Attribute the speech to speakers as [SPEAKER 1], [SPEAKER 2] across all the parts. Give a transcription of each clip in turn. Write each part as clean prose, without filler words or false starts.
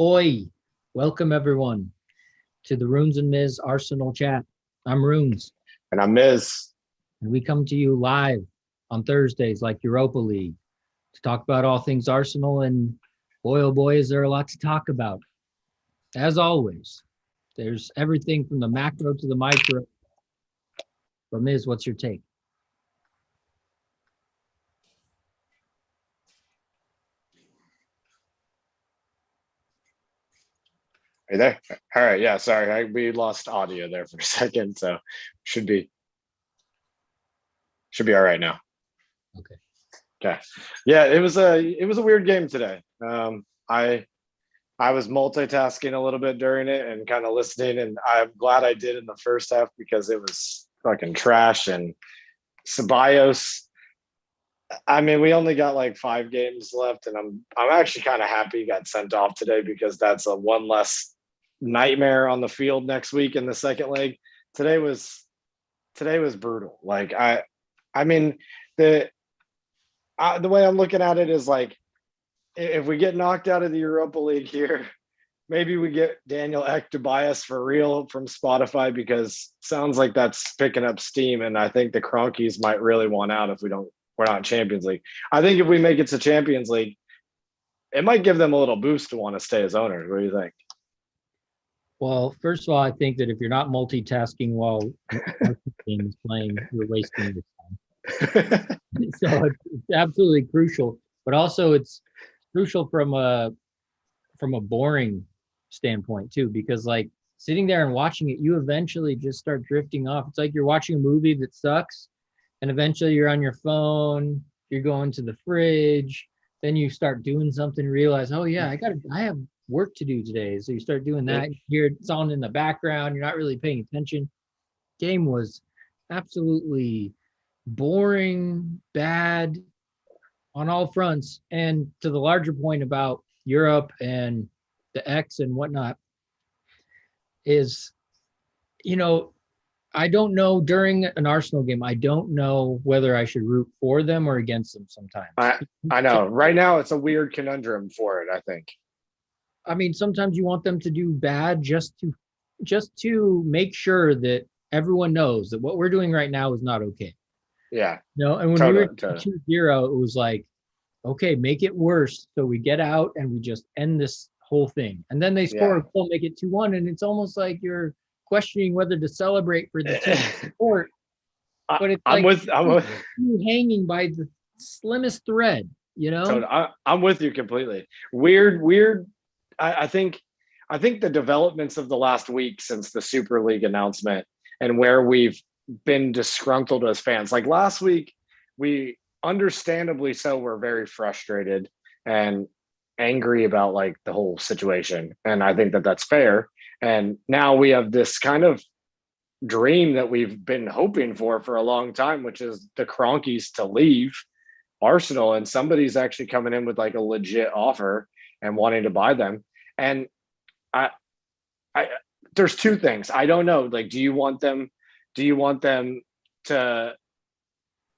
[SPEAKER 1] Oi, welcome everyone to the ROONS and MIZZ Arsenal chat. I'm ROONS,
[SPEAKER 2] And I'm Miz.
[SPEAKER 1] and we come to you live on Thursdays like Europa League to talk about all things Arsenal. And boy, oh boy, is there a lot to talk about. As always, there's everything from the macro to the micro. But Miz, what's your take?
[SPEAKER 2] Are you there? All right. Yeah. Sorry, we lost audio there for a second, so should be all right now.
[SPEAKER 1] Okay.
[SPEAKER 2] Okay. Yeah, it was a weird game today. I was multitasking a little bit during it and kind of listening, and I'm glad I did in the first half because it was fucking trash. And Ceballos, I mean, we only got like 5 games left, and I'm actually kind of happy he got sent off today because that's a one less nightmare on the field next week in the second leg. Today was brutal. Like I mean the way I'm looking at it is like if we get knocked out of the Europa League here, maybe we get Daniel Ek to buy us for real from Spotify because sounds like that's picking up steam, and I think the Cronkies might really want out if we're not in Champions League. I think if we make it to Champions League, it might give them a little boost to want to stay as owners. What do you think?
[SPEAKER 1] Well, first of all, I think that if you're not multitasking while the game is playing, you're wasting your time. So it's absolutely crucial, but also it's crucial from a boring standpoint too, because like sitting there and watching it, you eventually just start drifting off. It's like you're watching a movie that sucks, and eventually you're on your phone, you're going to the fridge, then you start doing something, realize, oh yeah, I have work to do today. So you start doing that. You hear it's on in the background, you're not really paying attention. Game was absolutely boring, bad on all fronts. And to the larger point about Europe and the X and whatnot is, I don't know during an Arsenal game, I don't know whether I should root for them or against them sometimes.
[SPEAKER 2] I know. Right now, it's a weird conundrum for it, I think.
[SPEAKER 1] I mean, sometimes you want them to do bad just to make sure that everyone knows that what we're doing right now is not okay.
[SPEAKER 2] Yeah.
[SPEAKER 1] And when we were 2-0, it was like, okay, make it worse so we get out and we just end this whole thing. And then they score a goal, make it 2-1, and it's almost like you're questioning whether to celebrate for the team sport. But it's
[SPEAKER 2] I'm with
[SPEAKER 1] you hanging by the slimmest thread,
[SPEAKER 2] I'm with you completely. Weird. I think the developments of the last week since the Super League announcement and where we've been disgruntled as fans. Like last week, we understandably so were very frustrated and angry about like the whole situation. And I think that that's fair. And now we have this kind of dream that we've been hoping for a long time, which is the Cronkies to leave Arsenal. And somebody's actually coming in with like a legit offer and wanting to buy them. And I there's two things. I don't know. Like, do you want them to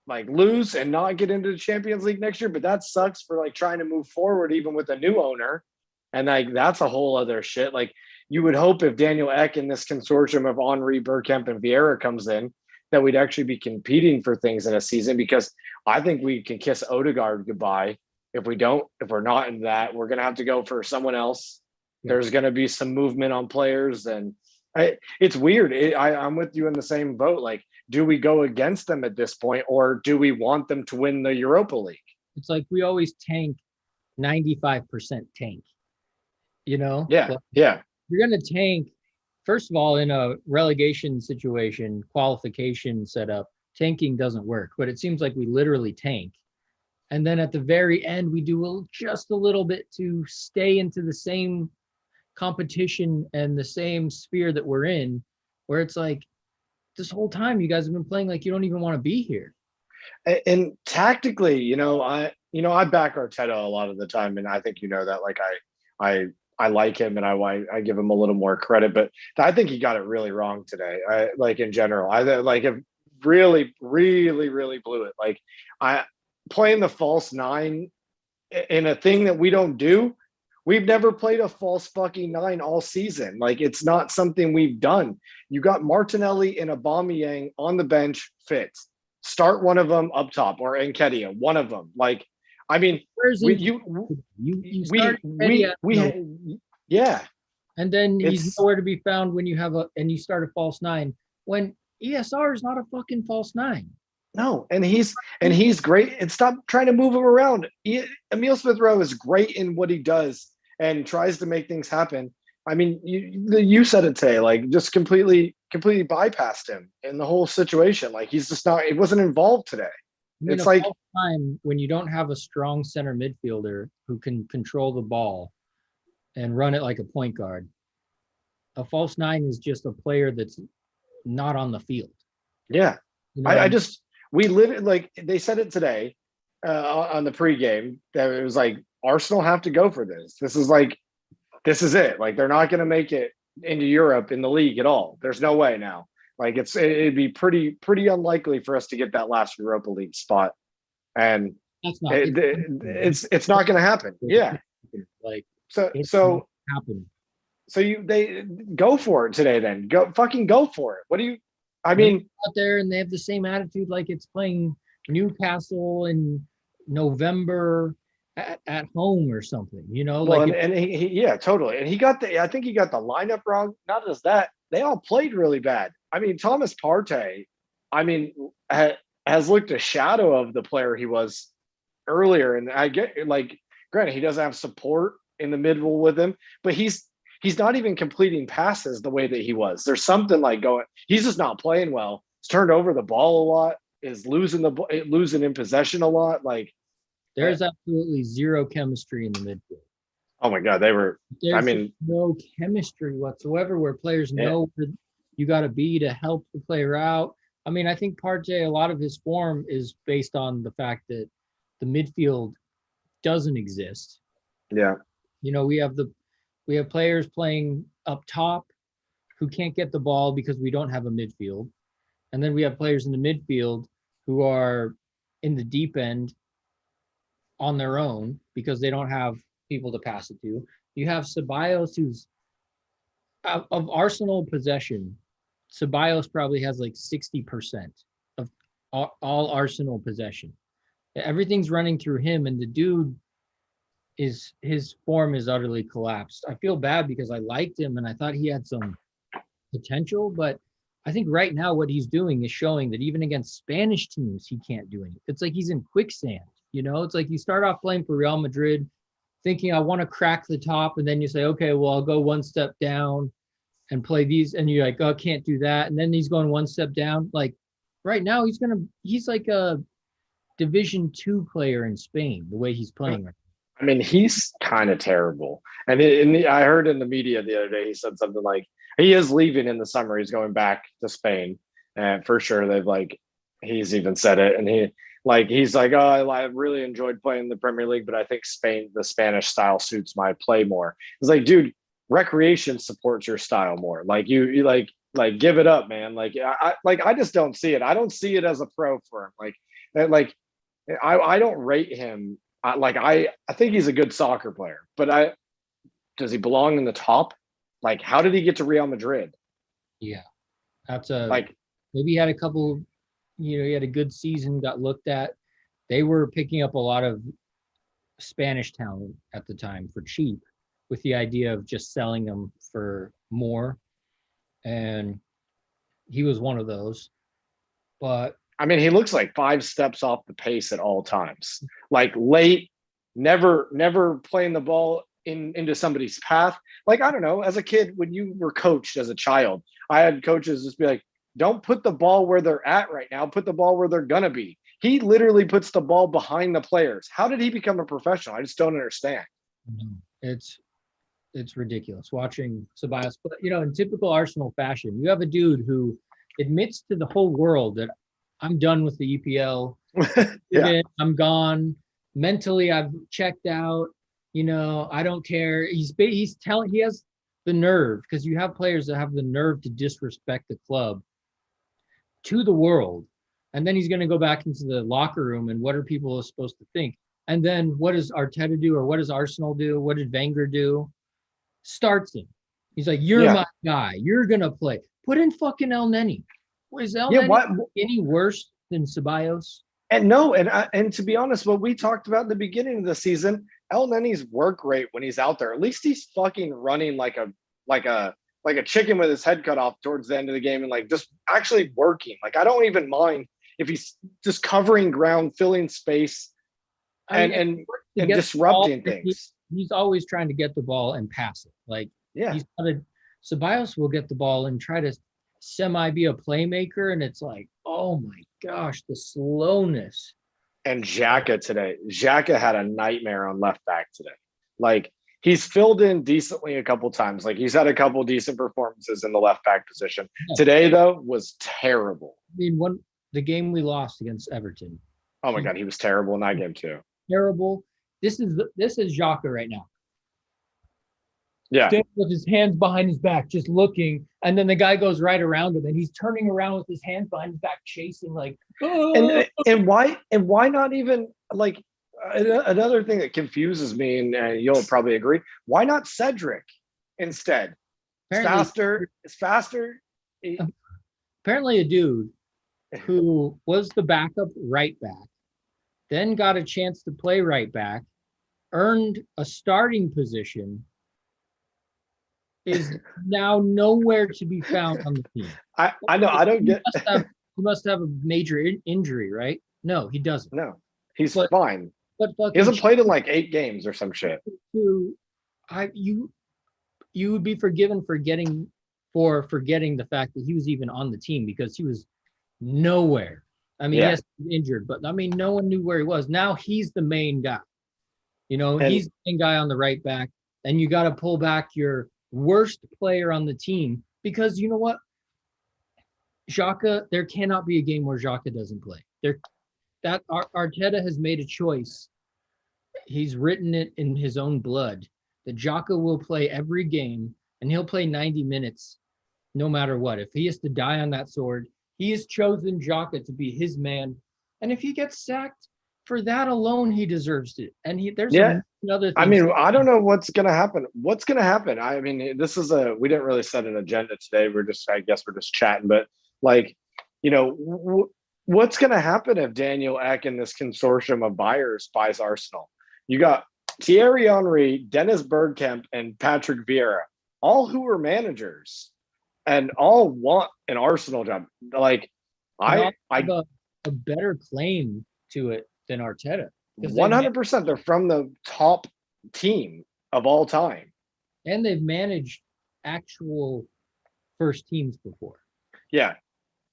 [SPEAKER 2] like lose and not get into the Champions League next year? But that sucks for like trying to move forward even with a new owner. And like that's a whole other shit. Like you would hope if Daniel Ek in this consortium of Henry, Bergkamp, and Vieira comes in, that we'd actually be competing for things in a season, because I think we can kiss Odegaard goodbye. If we're not in that, we're going to have to go for someone else. Yeah. There's going to be some movement on players, and it's weird. I'm with you in the same boat. Like, do we go against them at this point, or do we want them to win the Europa League?
[SPEAKER 1] It's like we always tank 95% tank,
[SPEAKER 2] Yeah.
[SPEAKER 1] Like,
[SPEAKER 2] yeah.
[SPEAKER 1] You're going to tank, first of all, in a relegation situation, qualification setup, tanking doesn't work, but it seems like we literally tank. And then at the very end, we do just a little bit to stay into the same competition and the same sphere that we're in, where it's like this whole time you guys have been playing like you don't even want to be here.
[SPEAKER 2] And tactically, I back Arteta a lot of the time, and I think that. Like I like him, and I give him a little more credit, but I think he got it really wrong today. In general, I like it really, really, really blew it. Like playing the false nine in a thing that we don't do. We've never played a false fucking nine all season. Like, it's not something we've done. You got Martinelli and Aubameyang on the bench, fits. Start one of them up top, or Nketiah, one of them. Like, I mean,
[SPEAKER 1] Where's
[SPEAKER 2] we
[SPEAKER 1] in
[SPEAKER 2] you
[SPEAKER 1] you
[SPEAKER 2] we
[SPEAKER 1] start Eddie
[SPEAKER 2] yeah.
[SPEAKER 1] and then he's
[SPEAKER 2] It's
[SPEAKER 1] nowhere to be found when you start a false nine when ESR is not a fucking false nine.
[SPEAKER 2] no, and he's great. And stop trying to move him around. Emil Smith Rowe is great in what he does and tries to make things happen. I mean, you said it today, like just completely bypassed him in the whole situation. Like he's just not. It wasn't involved today.
[SPEAKER 1] I mean,
[SPEAKER 2] It's
[SPEAKER 1] a
[SPEAKER 2] like
[SPEAKER 1] false nine when you don't have a strong center midfielder who can control the ball and run it like a point guard. A false nine is just a player that's not on the field.
[SPEAKER 2] yeah.
[SPEAKER 1] You know
[SPEAKER 2] I
[SPEAKER 1] mean?
[SPEAKER 2] just we literally like they said it today on the pregame that it was like Arsenal have to go for this. This is it. Like they're not going to make it into Europe in the league at all. There's no way now. Like it'd be pretty unlikely for us to get that last Europa League spot, and
[SPEAKER 1] That's not
[SPEAKER 2] it's not going to happen. Yeah.
[SPEAKER 1] Like
[SPEAKER 2] So
[SPEAKER 1] happen.
[SPEAKER 2] so they go for it today. Then go for it. What do you? I mean,
[SPEAKER 1] out there and they have the same attitude like it's playing Newcastle in November at home or something, you know?
[SPEAKER 2] well,
[SPEAKER 1] Like
[SPEAKER 2] and he yeah, totally. And I think he got the lineup wrong. Not just that, they all played really bad. I mean, Thomas Partey, I mean, has looked a shadow of the player he was earlier. And I get like, granted, he doesn't have support in the middle with him, but he's not even completing passes the way that he was. There's something like going. He's just not playing well. He's turned over the ball a lot. Is losing in possession a lot. Like
[SPEAKER 1] there's absolutely zero chemistry in the midfield.
[SPEAKER 2] oh my god, they were.
[SPEAKER 1] There's no chemistry whatsoever where players know where you got to be to help the player out. I mean, I think Partey, a lot of his form is based on the fact that the midfield doesn't exist.
[SPEAKER 2] Yeah.
[SPEAKER 1] You know, we have players playing up top who can't get the ball because we don't have a midfield. And then we have players in the midfield who are in the deep end on their own because they don't have people to pass it to. You have Ceballos, who's of Arsenal possession. Ceballos probably has like 60% of all Arsenal possession. Everything's running through him, and the dude his form is utterly collapsed. I feel bad because I liked him and I thought he had some potential, but I think right now what he's doing is showing that even against Spanish teams, he can't do anything. It's like he's in quicksand, you know? It's like you start off playing for Real Madrid thinking I want to crack the top, and then you say, okay, well, I'll go one step down and play these, and you're like, oh, can't do that. And then he's going one step down. Like right now he's like a Division II player in Spain, the way he's playing right now.
[SPEAKER 2] I mean, he's kind of terrible. And I heard in the media the other day, he said something like he is leaving in the summer. He's going back to Spain. And for sure, he's even said it. And he's like, oh, I really enjoyed playing the Premier League, but I think the Spanish style suits my play more. It's like, dude, recreation supports your style more. Like you like give it up, man. Like I just don't see it. I don't see it as a pro for him. I don't rate him. I think he's a good soccer player, but does he belong in the top? Like, how did he get to Real Madrid?
[SPEAKER 1] Yeah, maybe he had a couple. You know, he had a good season, got looked at. They were picking up a lot of Spanish talent at the time for cheap, with the idea of just selling them for more, and he was one of those. But
[SPEAKER 2] I mean, he looks like 5 steps off the pace at all times. Like late, never playing the ball into somebody's path. Like, I don't know, as a kid, when you were coached as a child, I had coaches just be like, don't put the ball where they're at right now. Put the ball where they're going to be. He literally puts the ball behind the players. How did he become a professional? I just don't understand.
[SPEAKER 1] It's ridiculous watching Ceballos. But, you know, in typical Arsenal fashion, you have a dude who admits to the whole world that I'm done with the EPL.
[SPEAKER 2] Yeah.
[SPEAKER 1] I'm gone. Mentally, I've checked out. You know, I don't care. He has the nerve, because you have players that have the nerve to disrespect the club to the world. And then he's going to go back into the locker room, and what are people supposed to think? And then what does Arteta do, or what does Arsenal do? What did Wenger do? Starts him. He's like, "You're
[SPEAKER 2] Yeah.
[SPEAKER 1] my guy. You're gonna play. Put in fucking El Neni." Was El
[SPEAKER 2] Yeah.
[SPEAKER 1] Neni
[SPEAKER 2] What?
[SPEAKER 1] any worse than Ceballos?
[SPEAKER 2] And no, and to be honest, what we talked about in the beginning of the season, El Neni's work rate when he's out there, at least he's fucking running like a like a chicken with his head cut off towards the end of the game, and like just actually working. Like I don't even mind if he's just covering ground, filling space, and disrupting things.
[SPEAKER 1] He's always trying to get the ball and pass it. Like
[SPEAKER 2] Yeah.
[SPEAKER 1] he's got to. Ceballos will get the ball and try to semi be a playmaker, and it's like, oh my gosh, the slowness.
[SPEAKER 2] And Xhaka had a nightmare on left back today. Like he's filled in decently a couple times. Like he's had a couple decent performances in the left back position.
[SPEAKER 1] Yeah.
[SPEAKER 2] Today though was terrible.
[SPEAKER 1] I mean, the game we lost against Everton.
[SPEAKER 2] Oh my God, he was terrible in that game too.
[SPEAKER 1] Terrible. This is Xhaka right now.
[SPEAKER 2] Yeah.
[SPEAKER 1] Standing with his hands behind his back, just looking, and then the guy goes right around him, and he's turning around with his hands behind his back, chasing like. Oh.
[SPEAKER 2] And why not even like another thing that confuses me, and you'll probably agree, why not Cedric instead? It's faster.
[SPEAKER 1] Apparently, a dude who was the backup right back, then got a chance to play right back, earned a starting position, is now nowhere to be found on the team.
[SPEAKER 2] I know. I don't get.
[SPEAKER 1] He must have a major injury, right? No, he doesn't.
[SPEAKER 2] No, he's fine.
[SPEAKER 1] But
[SPEAKER 2] he hasn't played in like 8 games or some shit.
[SPEAKER 1] You would be forgiven for forgetting the fact that he was even on the team, because he was nowhere. I mean, yes, he was injured, but I mean, no one knew where he was. Now he's the main guy. He's the main guy on the right back, and you got to pull back your worst player on the team, because you know what? Xhaka, there cannot be a game where Xhaka doesn't play. Arteta has made a choice. He's written it in his own blood that Xhaka will play every game, and he'll play 90 minutes no matter what. If he has to die on that sword, he has chosen Xhaka to be his man. And if he gets sacked for that alone, he deserves it. And there's another thing.
[SPEAKER 2] I mean, I don't know what's going to happen. What's going to happen? I mean, we didn't really set an agenda today. I guess we're just chatting, but like, what's going to happen if Daniel Ek and this consortium of buyers buys Arsenal? You got Thierry Henry, Dennis Bergkamp, and Patrick Vieira, all who are managers and all want an Arsenal job. Like, I have
[SPEAKER 1] a better claim to it than Arteta.
[SPEAKER 2] 100%. They're from the top team of all time.
[SPEAKER 1] And they've managed actual first teams before.
[SPEAKER 2] Yeah.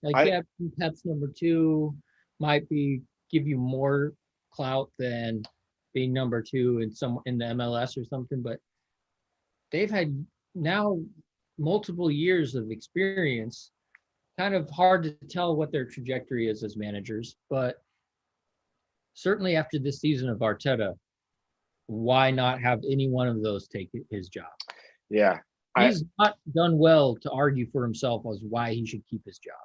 [SPEAKER 1] Like, Pep's number 2 might give you more clout than being number 2 in the MLS or something, but they've had now multiple years of experience. Kind of hard to tell what their trajectory is as managers, but certainly after this season of Arteta, why not have any one of those take his job?
[SPEAKER 2] Yeah.
[SPEAKER 1] He's not done well to argue for himself as why he should keep his job.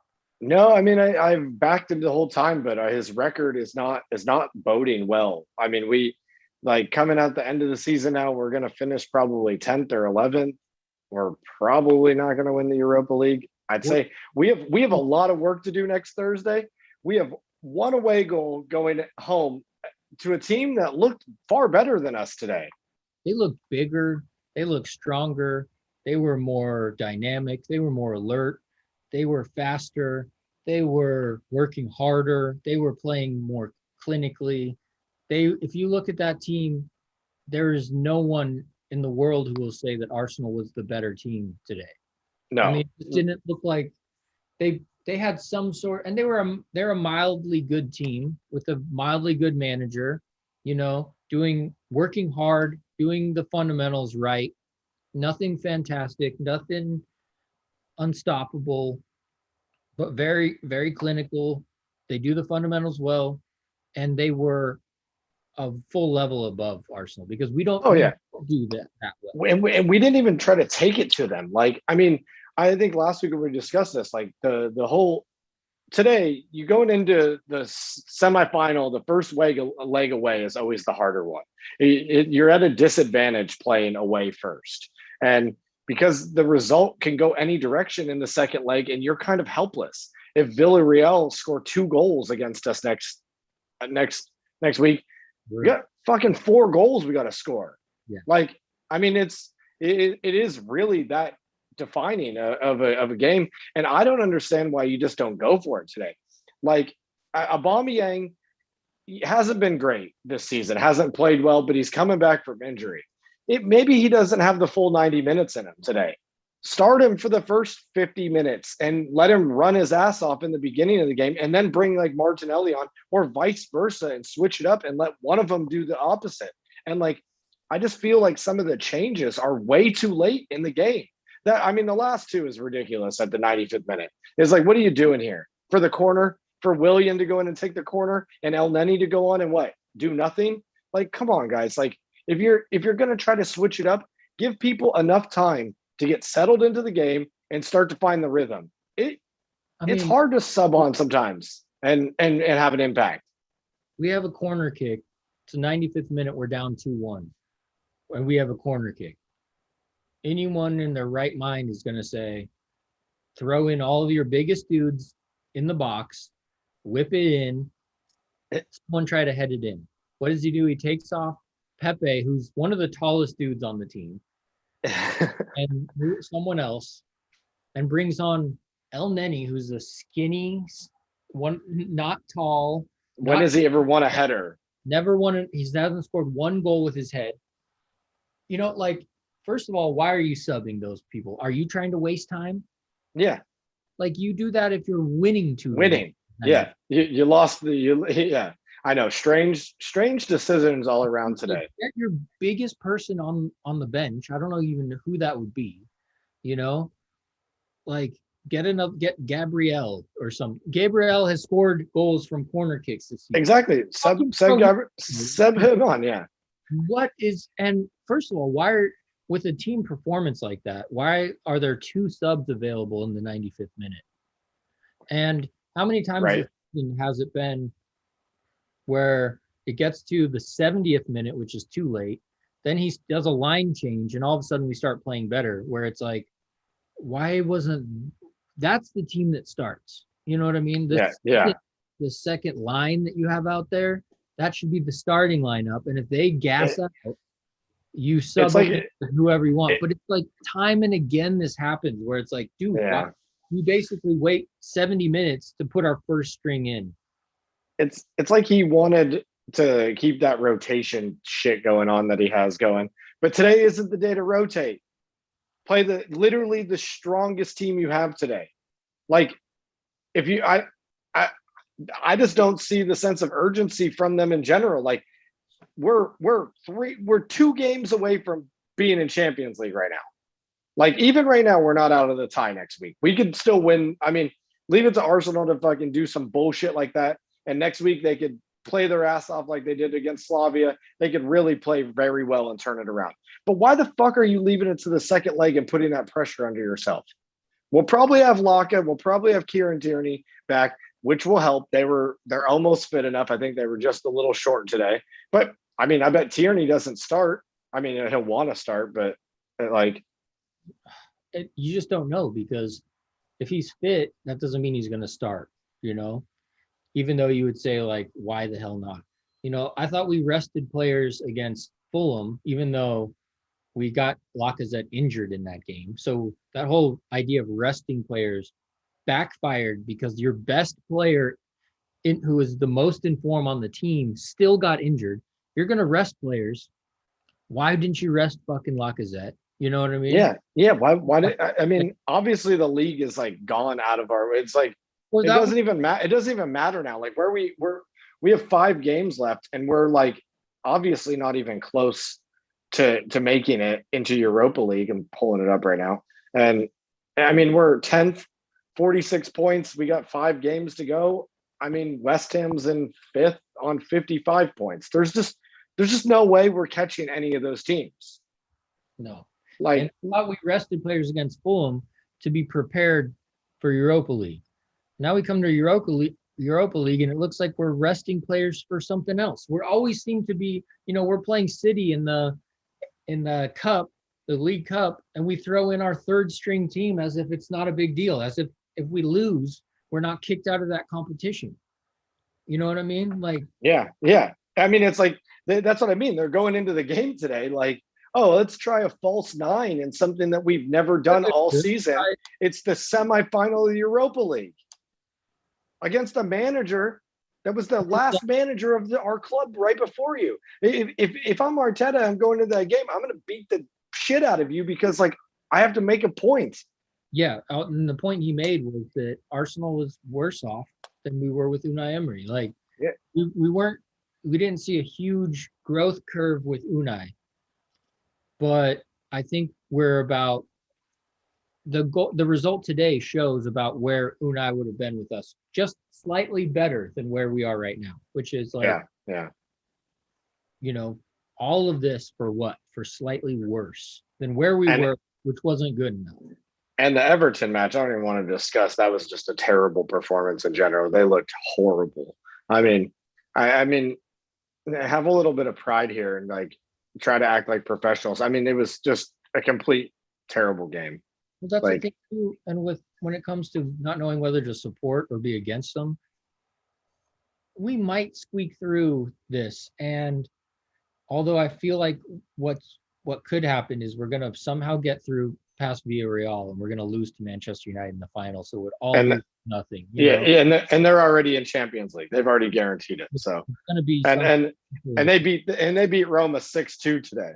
[SPEAKER 2] No, I mean, I've backed him the whole time, but his record is not boding well. I mean, we coming out the end of the season now, we're going to finish probably 10th or 11th. We're probably not going to win the Europa League. I'd say we have a lot of work to do next Thursday. We have one away goal going home to a team that looked far better than us today.
[SPEAKER 1] They looked bigger. They looked stronger. They were more dynamic. They were more alert. They were faster. They were working harder. They were playing more clinically. If you look at that team, there is no one in the world who will say that Arsenal was the better team today.
[SPEAKER 2] No,
[SPEAKER 1] I mean, it didn't look like they had some sort, and they're a mildly good team with a mildly good manager, working hard, doing the fundamentals right. Nothing fantastic, nothing unstoppable, but very, very clinical. They do the fundamentals well, and they were a full level above Arsenal, because we don't do that well.
[SPEAKER 2] And we didn't even try to take it to them. Like, I mean, I think last week when we discussed this, like the whole today, you going into the semifinal, the first leg away is always the harder one. You're at a disadvantage playing away first. And because the result can go any direction in the second leg, and you're kind of helpless. If Villarreal score 2 goals against us next week, we got fucking 4 goals we got to score.
[SPEAKER 1] Yeah.
[SPEAKER 2] Like, I mean, it is really that defining of a game, and I don't understand why you just don't go for it today. Like, Aubameyang hasn't been great this season, hasn't played well, but he's coming back from injury. Maybe he doesn't have the full 90 minutes in him today. Start him for the first 50 minutes and let him run his ass off in the beginning of the game, and then bring like Martinelli on, or vice versa, and switch it up and let one of them do the opposite. And like, I just feel like some of the changes are way too late in the game. The last 2 is ridiculous at the 95th minute. It's like, what are you doing here? For the corner, for Willian to go in and take the corner, and El Neni to go on and what? Do nothing? Like, come on, guys. Like, if you're going to try to switch it up, give people enough time to get settled into the game and start to find the rhythm. It's hard to sub on sometimes and have an impact.
[SPEAKER 1] We have a corner kick. It's the 95th minute. We're down 2-1. And we have a corner kick. Anyone in their right mind is going to say, throw in all of your biggest dudes in the box, whip it in, someone try to head it in. What does he do? He takes off Pepe, who's one of the tallest dudes on the team, and someone else, and brings on El Neni, who's a skinny one, not tall.
[SPEAKER 2] When has he ever won a header?
[SPEAKER 1] Never won it. He hasn't scored 1 goal with his head. You know, like, first of all, why are you subbing those people? Are you trying to waste time?
[SPEAKER 2] Yeah.
[SPEAKER 1] Like, you do that if you're winning to
[SPEAKER 2] winning. Yeah. You lost yeah. I know. Strange decisions all around today.
[SPEAKER 1] Get your biggest person on the bench. I don't know even who that would be. You know, like, get Gabriel or something. Gabriel has scored goals from corner kicks this season.
[SPEAKER 2] Exactly. Sub him on. Yeah.
[SPEAKER 1] And first of all, with a team performance like that, why are there 2 subs available in the 95th minute? And how many times has it been where it gets to the 70th minute, which is too late, then he does a line change, and all of a sudden we start playing better, where it's like, that's the team that starts. You know what I mean? The second line that you have out there, that should be the starting lineup. And if they gas out, you sub whoever you want. But it's like time and again this happens where it's like, dude, we basically wait 70 minutes to put our first string in.
[SPEAKER 2] It's like he wanted to keep that rotation shit going on that he has going. But today isn't the day to rotate. Play literally the strongest team you have today. Like, if you I just don't see the sense of urgency from them in general. Like, we're 2 games away from being in Champions League right now. Like, even right now, we're not out of the tie next week. We could still win. I mean, leave it to Arsenal to fucking do some bullshit like that. And next week they could play their ass off like they did against Slavia. They could really play very well and turn it around. But why the fuck are you leaving it to the second leg and putting that pressure under yourself? We'll probably have Laka. We'll probably have Kieran Tierney back, which will help. They're almost fit enough. I think they were just a little short today. But I mean, I bet Tierney doesn't start. I mean, he'll want to start, but
[SPEAKER 1] you just don't know, because if he's fit, that doesn't mean he's going to start, you know, even though you would say, like, why the hell not? You know, I thought we rested players against Fulham, even though we got Lacazette injured in that game. So that whole idea of resting players backfired, because your best player who is the most in form on the team still got injured. You're going to rest players. Why didn't you rest fucking Lacazette? You know what I mean?
[SPEAKER 2] Yeah. I mean, obviously the league is like gone out of our. It's like, it doesn't even matter. It doesn't even matter now. Like, we have 5 games left, and we're like obviously not even close to making it into Europa League. I'm pulling it up right now, and I mean, we're 10th, 46 points. We got 5 games to go. I mean, West Ham's in 5th on 55 points. There's just no way we're catching any of those teams.
[SPEAKER 1] No.
[SPEAKER 2] Like,
[SPEAKER 1] and I thought we rested players against Fulham to be prepared for Europa League. Now we come to Europa League, and it looks like we're resting players for something else. We're always seem to be, we're playing City in the cup, the League Cup, and we throw in our third string team as if it's not a big deal, as if we lose, we're not kicked out of that competition. You know what I mean? Like,
[SPEAKER 2] yeah, yeah. I mean, it's like that's what I mean. They're going into the game today, like, oh, let's try a false nine and something that we've never done all season. It's the semifinal of the Europa League against a manager that was the last manager of our club right before you. If I'm Arteta, I'm going into that game, I'm going to beat the shit out of you because, like, I have to make a point.
[SPEAKER 1] Yeah, and the point he made was that Arsenal was worse off than we were with Unai Emery. Like,
[SPEAKER 2] yeah.
[SPEAKER 1] we didn't see a huge growth curve with Unai, but I think we're about the result today shows about where Unai would have been with us, just slightly better than where we are right now, which is like,
[SPEAKER 2] yeah.
[SPEAKER 1] All of this for what? For slightly worse than where we were, which wasn't good enough.
[SPEAKER 2] And the Everton match, I don't even want to discuss. That was just a terrible performance in general. They looked horrible. I mean, have a little bit of pride here and like try to act like professionals. I mean, it was just a complete terrible game.
[SPEAKER 1] Well, that's the thing too. And when it comes to not knowing whether to support or be against them, we might squeak through this. And although I feel like what could happen is we're going to somehow get through past Villarreal and we're going to lose to Manchester United in the final. So it would all lose nothing.
[SPEAKER 2] And they're already in Champions League. They've already guaranteed it. So
[SPEAKER 1] it's going to be
[SPEAKER 2] and they beat Roma 6-2 today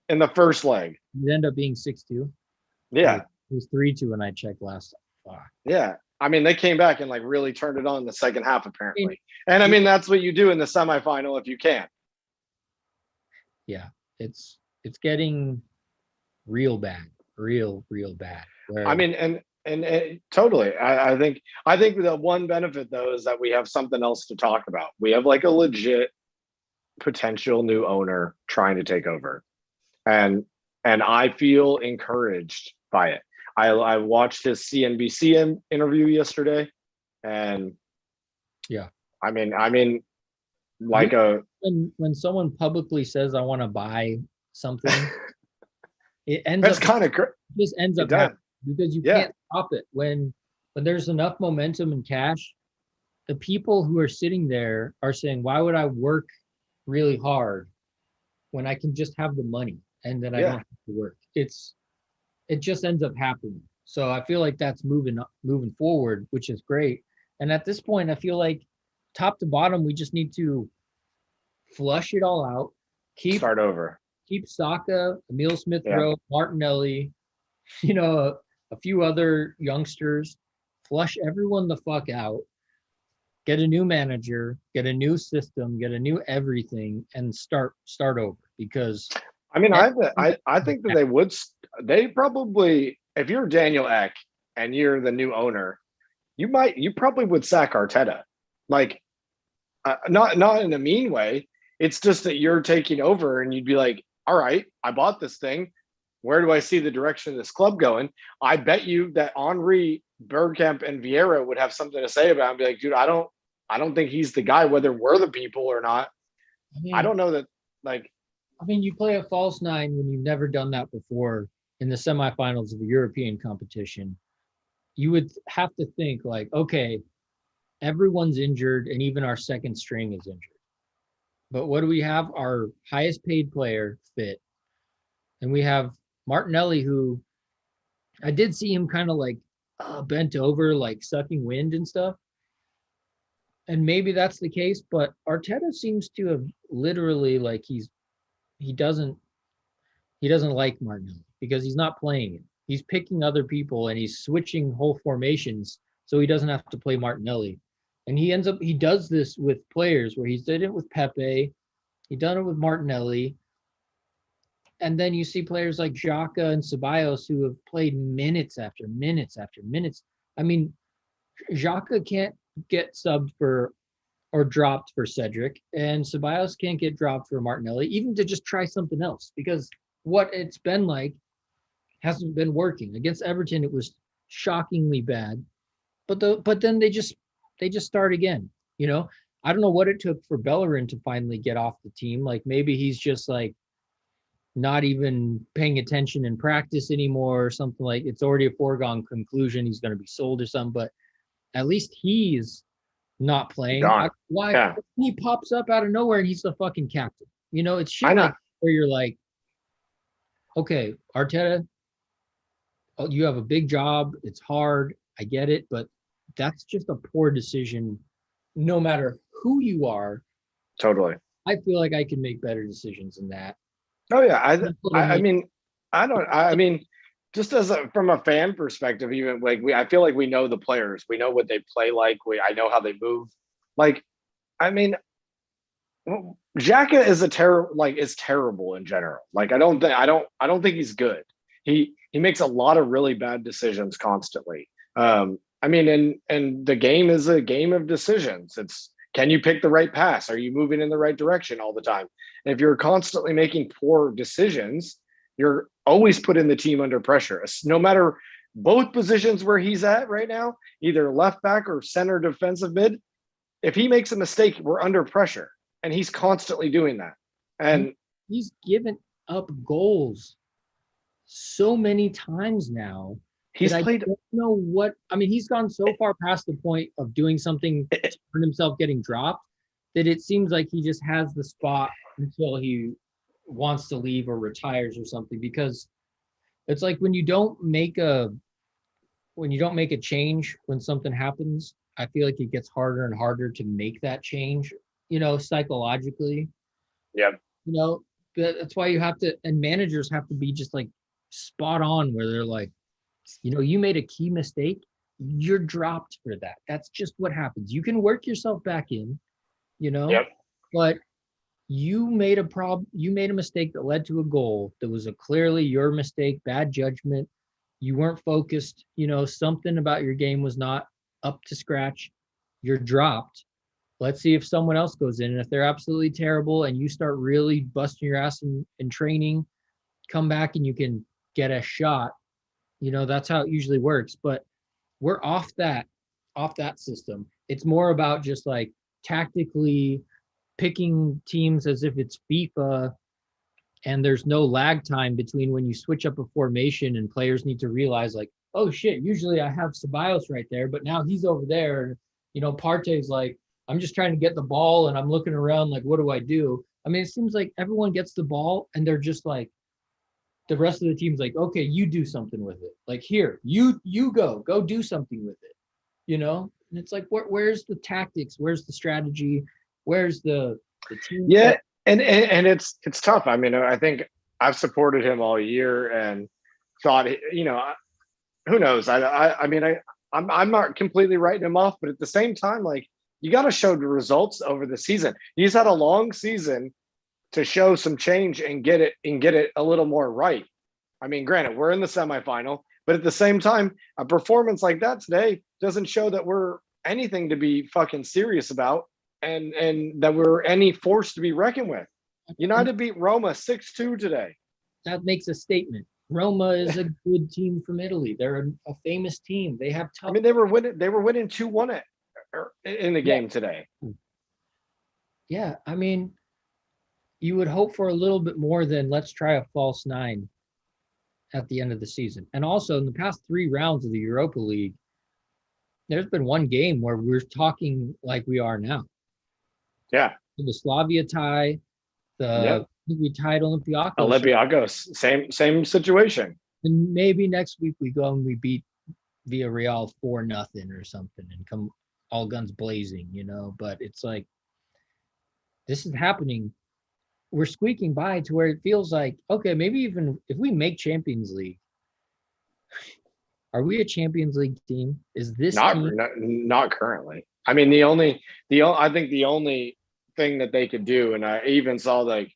[SPEAKER 2] in the first leg.
[SPEAKER 1] It ended up being 6-2.
[SPEAKER 2] Yeah.
[SPEAKER 1] It was 3-2 when I checked last.
[SPEAKER 2] Yeah. I mean, they came back and like really turned it on in the second half, apparently. And I mean, that's what you do in the semifinal if you can.
[SPEAKER 1] Yeah. It's getting real bad. Real bad.
[SPEAKER 2] I mean, and totally. I think the one benefit though is that we have something else to talk about. We have like a legit potential new owner trying to take over. And I feel encouraged by it. I watched his CNBC interview yesterday, and
[SPEAKER 1] yeah,
[SPEAKER 2] I mean, like
[SPEAKER 1] when someone publicly says I want to buy something, it ends
[SPEAKER 2] that's kind of
[SPEAKER 1] just ends up happening because you can't stop it. When there's enough momentum and cash, the people who are sitting there are saying, "Why would I work really hard when I can just have the money and then I don't have to work?" It just ends up happening. So I feel like that's moving forward, which is great. And at this point, I feel like top to bottom, we just need to flush it all out.
[SPEAKER 2] Start over.
[SPEAKER 1] Keep Saka, Emile Smith-Rowe, Martinelli, a few other youngsters. Flush everyone the fuck out. Get a new manager, get a new system, get a new everything, and start over. Because
[SPEAKER 2] I mean, I think that they probably, if you're Daniel Ek and you're the new owner, you probably would sack Arteta. Like, not in a mean way. It's just that you're taking over and you'd be like, all right, I bought this thing. Where do I see the direction of this club going? I bet you that Henry, Bergkamp, and Vieira would have something to say about it and be like, dude, I don't think he's the guy, whether we're the people or not. I don't know that, like.
[SPEAKER 1] I mean, you play a false nine when you've never done that before in the semifinals of a European competition. You would have to think like, okay, everyone's injured and even our second string is injured. But what do we have? Our highest paid player fit. And we have Martinelli, who I did see him kind of like bent over, like sucking wind and stuff. And maybe that's the case, but Arteta seems to have literally like he doesn't like Martinelli because he's not playing it. He's picking other people and he's switching whole formations so he doesn't have to play Martinelli. And he does this with players where he's did it with Pepe, he done it with Martinelli. And then you see players like Xhaka and Ceballos who have played minutes after minutes after minutes. I mean, Xhaka can't get subbed for or dropped for Cedric, and Ceballos can't get dropped for Martinelli, even to just try something else, because what it's been like hasn't been working. Against Everton, it was shockingly bad. but then they just start again. You know, I don't know what it took for Bellerin to finally get off the team. Like maybe he's just like not even paying attention in practice anymore or something. Like it's already a foregone conclusion he's going to be sold or something. But at least he's not playing.
[SPEAKER 2] Gone.
[SPEAKER 1] Why
[SPEAKER 2] Yeah,
[SPEAKER 1] he pops up out of nowhere and he's the fucking captain? You know, it's
[SPEAKER 2] I
[SPEAKER 1] shit
[SPEAKER 2] know.
[SPEAKER 1] like where you're like, okay, Arteta, oh, you have a big job. It's hard. I get it, but that's just a poor decision. No matter who you are,
[SPEAKER 2] Totally.
[SPEAKER 1] I feel like I can make better decisions than that.
[SPEAKER 2] Oh yeah, I
[SPEAKER 1] Like,
[SPEAKER 2] mean, I mean, just as from a fan perspective, even like I feel like we know the players, we know what they play like. I know how they move. Like, I mean, Xhaka is is terrible in general. Like, I don't think he's good. He makes a lot of really bad decisions constantly. I mean, and the game is a game of decisions. It's can you pick the right pass? Are you moving in the right direction all the time? And if you're constantly making poor decisions, you're always putting the team under pressure. No matter both positions where he's at right now, either left back or center defensive mid, if he makes a mistake, we're under pressure. And he's constantly doing that. And
[SPEAKER 1] he's given up goals so many times now
[SPEAKER 2] he's
[SPEAKER 1] that I
[SPEAKER 2] played.
[SPEAKER 1] don't know what. I mean, he's gone so far past the point of doing something to earn himself getting dropped that it seems like he just has the spot until he wants to leave or retires or something. Because it's like when you don't make a change when something happens, I feel like it gets harder and harder to make that change. You know, psychologically.
[SPEAKER 2] Yeah.
[SPEAKER 1] You know, that's why you have to, and managers have to be just like spot on where they're like, you know, you made a key mistake, you're dropped for that. That's just what happens. You can work yourself back in, you know,
[SPEAKER 2] Yep.
[SPEAKER 1] but you made a mistake that led to a goal that was a clearly your mistake, bad judgment. You weren't focused, you know, something about your game was not up to scratch. You're dropped. Let's see if someone else goes in. And if they're absolutely terrible and you start really busting your ass in training, come back and you can get a shot. You know, that's how it usually works. But we're off that system. It's more about just like tactically picking teams as if it's FIFA and there's no lag time between when you switch up a formation and players need to realize like, oh shit, usually I have Ceballos right there, but now he's over there. You know, Partey's like, I'm just trying to get the ball and I'm looking around like, what do I do? I mean, it seems like everyone gets the ball and they're just like, the rest of the team's like, okay, you do something with it. Like here, you go do something with it, you know? And it's like, where's the tactics? Where's the strategy? Where's the team?
[SPEAKER 2] Yeah. And it's tough. I mean, I think I've supported him all year and thought, you know, who knows? I mean, I'm not completely writing him off, but at the same time, like you got to show the results over the season. He's had a long season to show some change and get it a little more right. I mean, granted, we're in the semifinal, but at the same time, a performance like that today doesn't show that we're anything to be fucking serious about and that we're any force to be reckoned with. United beat Roma 6-2 today.
[SPEAKER 1] That makes a statement. Roma is a good team from Italy. They're a famous team. They have tough.
[SPEAKER 2] I mean, they were winning 2-1 in the game today.
[SPEAKER 1] Yeah, I mean, you would hope for a little bit more than let's try a false nine at the end of the season. And also in the past 3 rounds of the Europa League, there's been one game where we're talking like we are now.
[SPEAKER 2] Yeah.
[SPEAKER 1] The Slavia tie, we tied Olympiacos.
[SPEAKER 2] Olympiacos, same situation.
[SPEAKER 1] And maybe next week we go and we beat Villarreal 4-0 or something and come all guns blazing, you know. But it's like this is happening. We're squeaking by to where it feels like, okay, maybe even if we make Champions League, are we a Champions League team? Is this
[SPEAKER 2] not currently? I mean, I think the only thing that they could do, and I even saw like,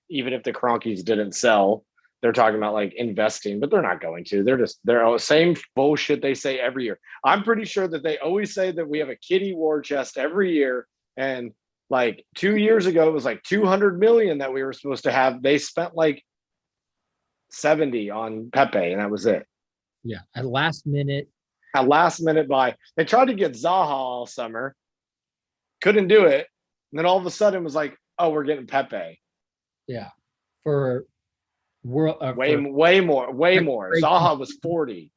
[SPEAKER 2] even if the Cronkies didn't sell, they're talking about like investing, but they're not going to. They're the same bullshit they say every year. I'm pretty sure that they always say that we have a kitty war chest every year, and like 2 years ago, it was like 200 million that we were supposed to have. They spent like 70 on Pepe, and that was it.
[SPEAKER 1] Yeah, at last minute.
[SPEAKER 2] a last minute buy. They tried to get Zaha all summer, couldn't do it. And then all of a sudden it was like, oh, we're getting Pepe.
[SPEAKER 1] Yeah. For world,
[SPEAKER 2] Way more. Zaha was 40.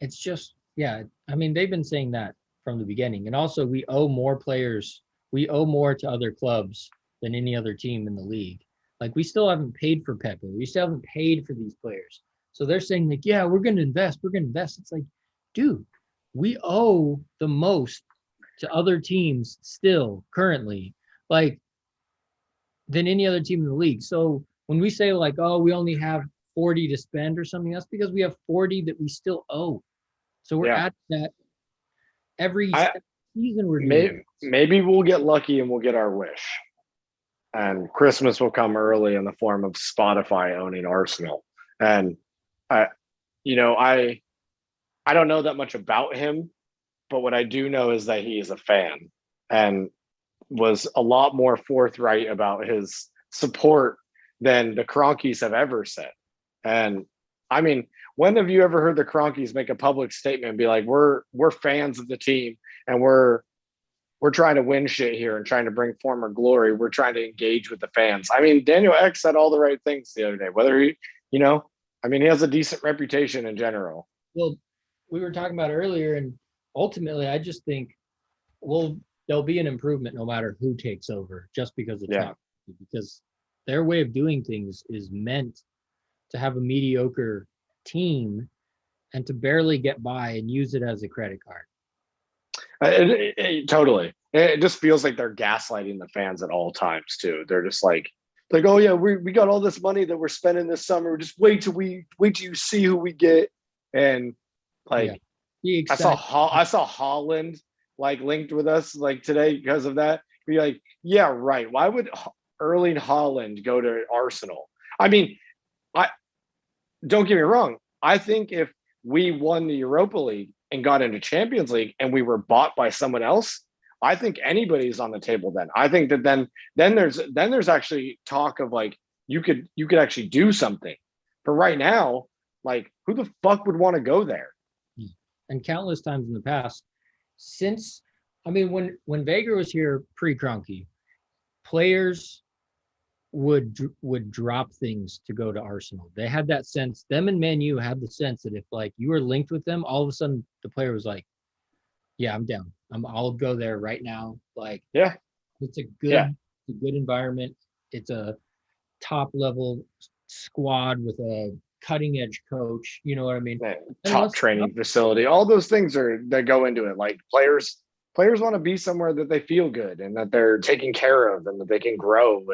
[SPEAKER 1] It's just, yeah. I mean, they've been saying that from the beginning. And also, we owe more players. We owe more to other clubs than any other team in the league. Like, we still haven't paid for Pepe. We still haven't paid for these players. So they're saying, like, yeah, we're going to invest. We're going to invest. It's like, dude, we owe the most to other teams still currently, like, than any other team in the league. So when we say, like, oh, we only have 40 to spend or something, that's because we have 40 that we still owe. So we're at that every season. We're doing
[SPEAKER 2] maybe we'll get lucky and we'll get our wish, and Christmas will come early in the form of Spotify owning Arsenal. And I don't know that much about him, but what I do know is that he is a fan and was a lot more forthright about his support than the Cronkies have ever said. And I mean, when have you ever heard the Cronkies make a public statement and be like, we're fans of the team and we're trying to win shit here and trying to bring former glory. We're trying to engage with the fans. I mean, Daniel Ek said all the right things the other day, whether he, he has a decent reputation in general.
[SPEAKER 1] Well, we were talking about earlier, and ultimately I just think, there'll be an improvement no matter who takes over, just because of Trump, because their way of doing things is meant to have a mediocre team and to barely get by and use it as a credit card.
[SPEAKER 2] Totally. It just feels like they're gaslighting the fans at all times too. They're just like, oh yeah, we got all this money that we're spending this summer. Just wait till you see who we get. And like, I saw Holland like linked with us like today because of that. Be like, yeah, right. Why would Erling Haaland go to Arsenal? I mean, don't get me wrong. I think if we won the Europa League and got into Champions League and we were bought by someone else, I think anybody's on the table then. I think that then there's actually talk of like you could actually do something. But right now, like, who the fuck would want to go there?
[SPEAKER 1] And countless times in the past, since, I mean, when Vega was here pre-Kroenke, players would drop things to go to Arsenal. They had that sense. Them and Man U had the sense that if like you were linked with them, all of a sudden the player was like, "Yeah, I'm down. I'll go there right now." Like,
[SPEAKER 2] yeah,
[SPEAKER 1] it's a good environment. It's a top level squad with a cutting edge coach. You know what I mean?
[SPEAKER 2] Top training facility. All those things that go into it. Like players want to be somewhere that they feel good and that they're taken care of and that they can grow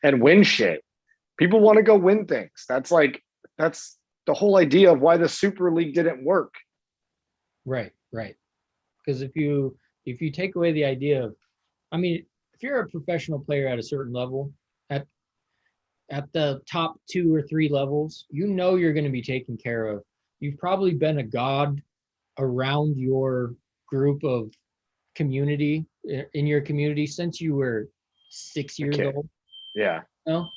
[SPEAKER 2] and win shit. People want to go win things. That's the whole idea of why the Super League didn't work.
[SPEAKER 1] Right. Because if you take away the idea of, I mean, if you're a professional player at a certain level, at the top 2 or 3 levels, you're going to be taken care of. You've probably been a god around your group of community, in your community, since you were 6 years old.
[SPEAKER 2] Yeah.
[SPEAKER 1] No?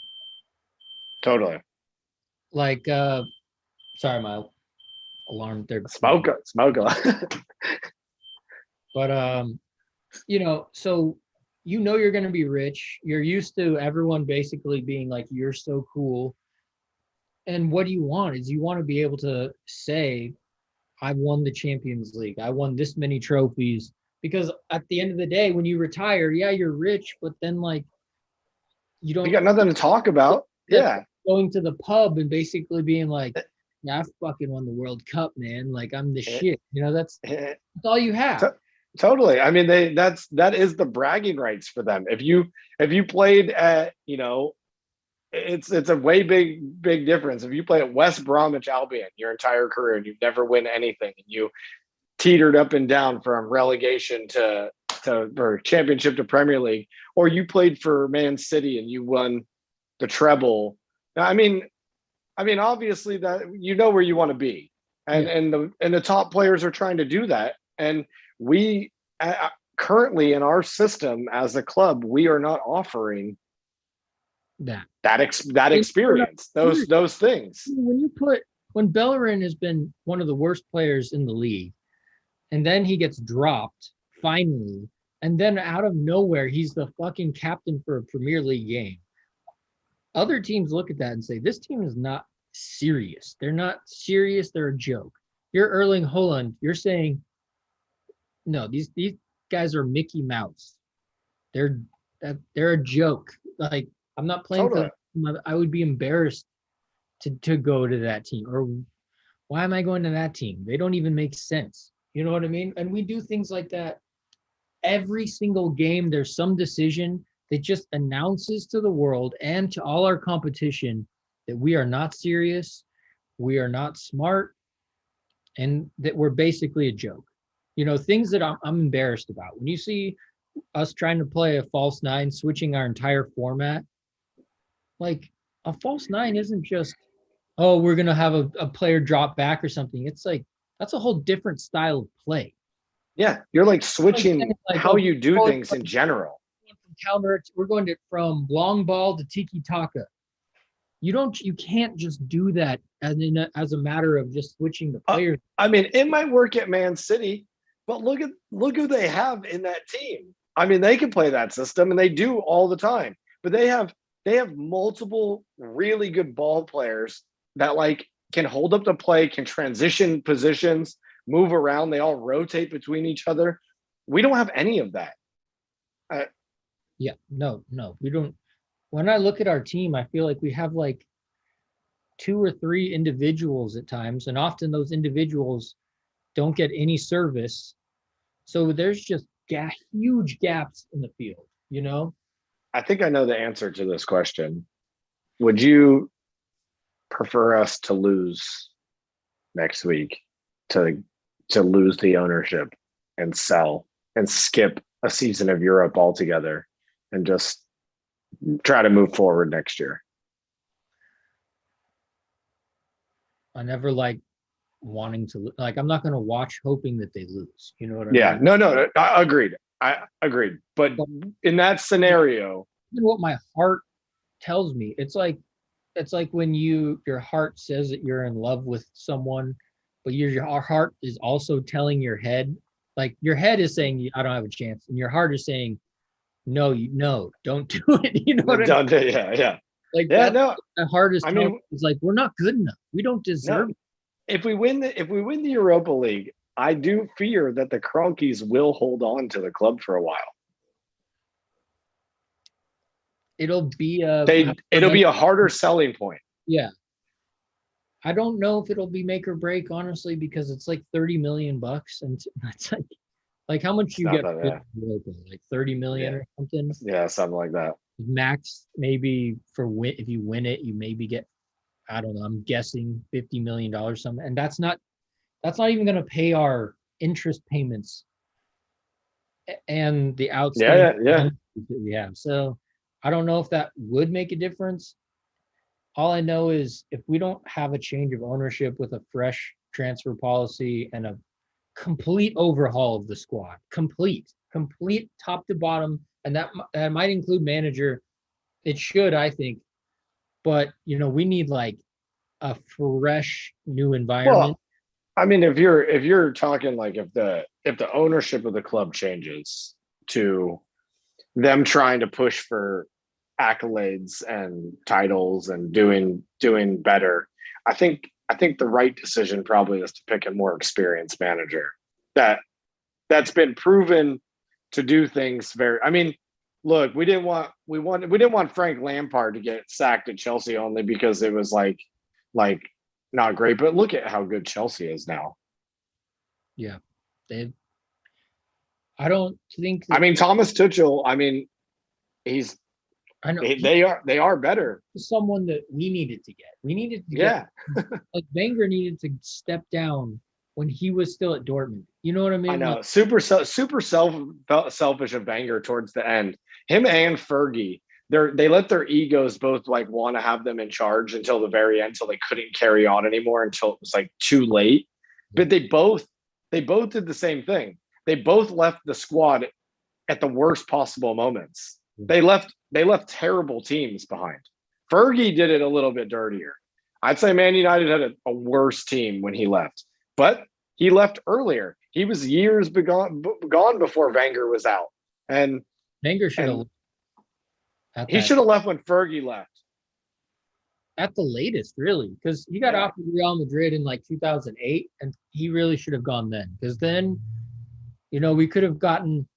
[SPEAKER 2] Totally.
[SPEAKER 1] Like, sorry, my alarm there.
[SPEAKER 2] Smoke.
[SPEAKER 1] But, so you're going to be rich. You're used to everyone basically being like, you're so cool. And what do you want is you want to be able to say, I won the Champions League. I won this many trophies. Because at the end of the day, when you retire, yeah, you're rich, but then like, you
[SPEAKER 2] got nothing to talk about. Yeah.
[SPEAKER 1] Going to the pub and basically being like, yeah, I fucking won the World Cup, man. Like, I'm the shit. That's all you have.
[SPEAKER 2] Totally. I mean, that is the bragging rights for them. If you played at, it's a way big difference. If you play at West Bromwich Albion your entire career and you've never win anything and you teetered up and down from relegation to or championship to Premier League, or you played for Man City and you won the treble. I mean, obviously that where you want to be, and the top players are trying to do that. And we currently in our system as a club, we are not offering that experience, those things.
[SPEAKER 1] When you put when Bellerin has been one of the worst players in the league, and then he gets dropped finally, and then out of nowhere, he's the fucking captain for a Premier League game. Other teams look at that and say, this team is not serious. They're not serious. They're a joke. You're Erling Haaland. You're saying, no, these guys are Mickey Mouse. They're a joke. Like, I'm not playing
[SPEAKER 2] Totally.
[SPEAKER 1] for. I would be embarrassed to go to that team. Or why am I going to that team? They don't even make sense. You know what I mean? And we do things like that every single game. There's some decision that just announces to the world and to all our competition that we are not serious, we are not smart, and that we're basically a joke. You know, things that I'm embarrassed about. When you see us trying to play a false nine, switching our entire format, like a false nine isn't just, oh, we're going to have a player drop back or something. It's like, that's a whole different style of play.
[SPEAKER 2] Yeah, you're like switching
[SPEAKER 1] Like,
[SPEAKER 2] how you do things in general.
[SPEAKER 1] Counter, we're going to from long ball to tiki taka. You can't just do that as a matter of just switching the players.
[SPEAKER 2] I mean, it might work at Man City, but look who they have in that team. I mean, they can play that system, and they do all the time. But they have multiple really good ball players that like can hold up the play, can transition positions, move around. They all rotate between each other. We don't have any of that.
[SPEAKER 1] Yeah, no, we don't. When I look at our team, I feel like we have like 2 or 3 individuals at times, and often those individuals don't get any service. So there's just huge gaps in the field, you know?
[SPEAKER 2] I think I know the answer to this question. Would you prefer us to lose next week, to lose the ownership and sell and skip a season of Europe altogether and just try to move forward next year?
[SPEAKER 1] I never like wanting to, like, I'm not going to watch hoping that they lose. You know what I
[SPEAKER 2] Yeah,
[SPEAKER 1] mean?
[SPEAKER 2] no, I agreed. I agreed. But in that scenario,
[SPEAKER 1] what my heart tells me, it's like when your heart says that you're in love with someone, but your heart is also telling your head, like your head is saying, I don't have a chance. And your heart is saying, no, don't do it. You know what I mean?
[SPEAKER 2] Yeah.
[SPEAKER 1] Like,
[SPEAKER 2] yeah, no.
[SPEAKER 1] The heart is
[SPEAKER 2] I
[SPEAKER 1] telling,
[SPEAKER 2] mean,
[SPEAKER 1] it's like, we're not good enough. We don't deserve it.
[SPEAKER 2] If we win the Europa League, I do fear that the Cronkies will hold on to the club for a while.
[SPEAKER 1] It'll be
[SPEAKER 2] a harder selling point.
[SPEAKER 1] Yeah. I don't know if it'll be make or break, honestly, because it's like 30 million bucks, and it's like how much you get for Europa, like 30 million or something.
[SPEAKER 2] Yeah, something like that.
[SPEAKER 1] Max, maybe if you win it, you maybe get, I don't know, I'm guessing $50 million something. And that's not even going to pay our interest payments and the outstanding that we have. So I don't know if that would make a difference. All I know is if we don't have a change of ownership with a fresh transfer policy and a complete overhaul of the squad, complete top to bottom, and that might include manager. It should, I think, but we need like a fresh new environment.
[SPEAKER 2] Well, I mean, if you're talking like if the ownership of the club changes to them trying to push for accolades and titles and doing better, I think the right decision probably is to pick a more experienced manager that's been proven to do things very. I mean, look, we didn't want Frank Lampard to get sacked at Chelsea only because it was like not great, but look at how good Chelsea is now.
[SPEAKER 1] Yeah. I don't think
[SPEAKER 2] I mean, Thomas Tuchel, I mean, they are better.
[SPEAKER 1] Someone that we needed to get. Like Wenger needed to step down when he was still at Dortmund. You know what I mean?
[SPEAKER 2] I know. Like, super selfish of Wenger towards the end. Him and Fergie, they let their egos both like want to have them in charge until the very end, until they couldn't carry on anymore, until it was like too late. But they both did the same thing. They both left the squad at the worst possible moments. They left terrible teams behind. Fergie did it a little bit dirtier. I'd say Man United had a worse team when he left, but he left earlier. He was years gone before Wenger was out, and
[SPEAKER 1] Wenger should have
[SPEAKER 2] and
[SPEAKER 1] at
[SPEAKER 2] he
[SPEAKER 1] that
[SPEAKER 2] should have left when Fergie left.
[SPEAKER 1] at the latest, really, because he got
[SPEAKER 2] Yeah.
[SPEAKER 1] offered Real Madrid in like 2008, and he really should have gone then. Because then, we could have gotten,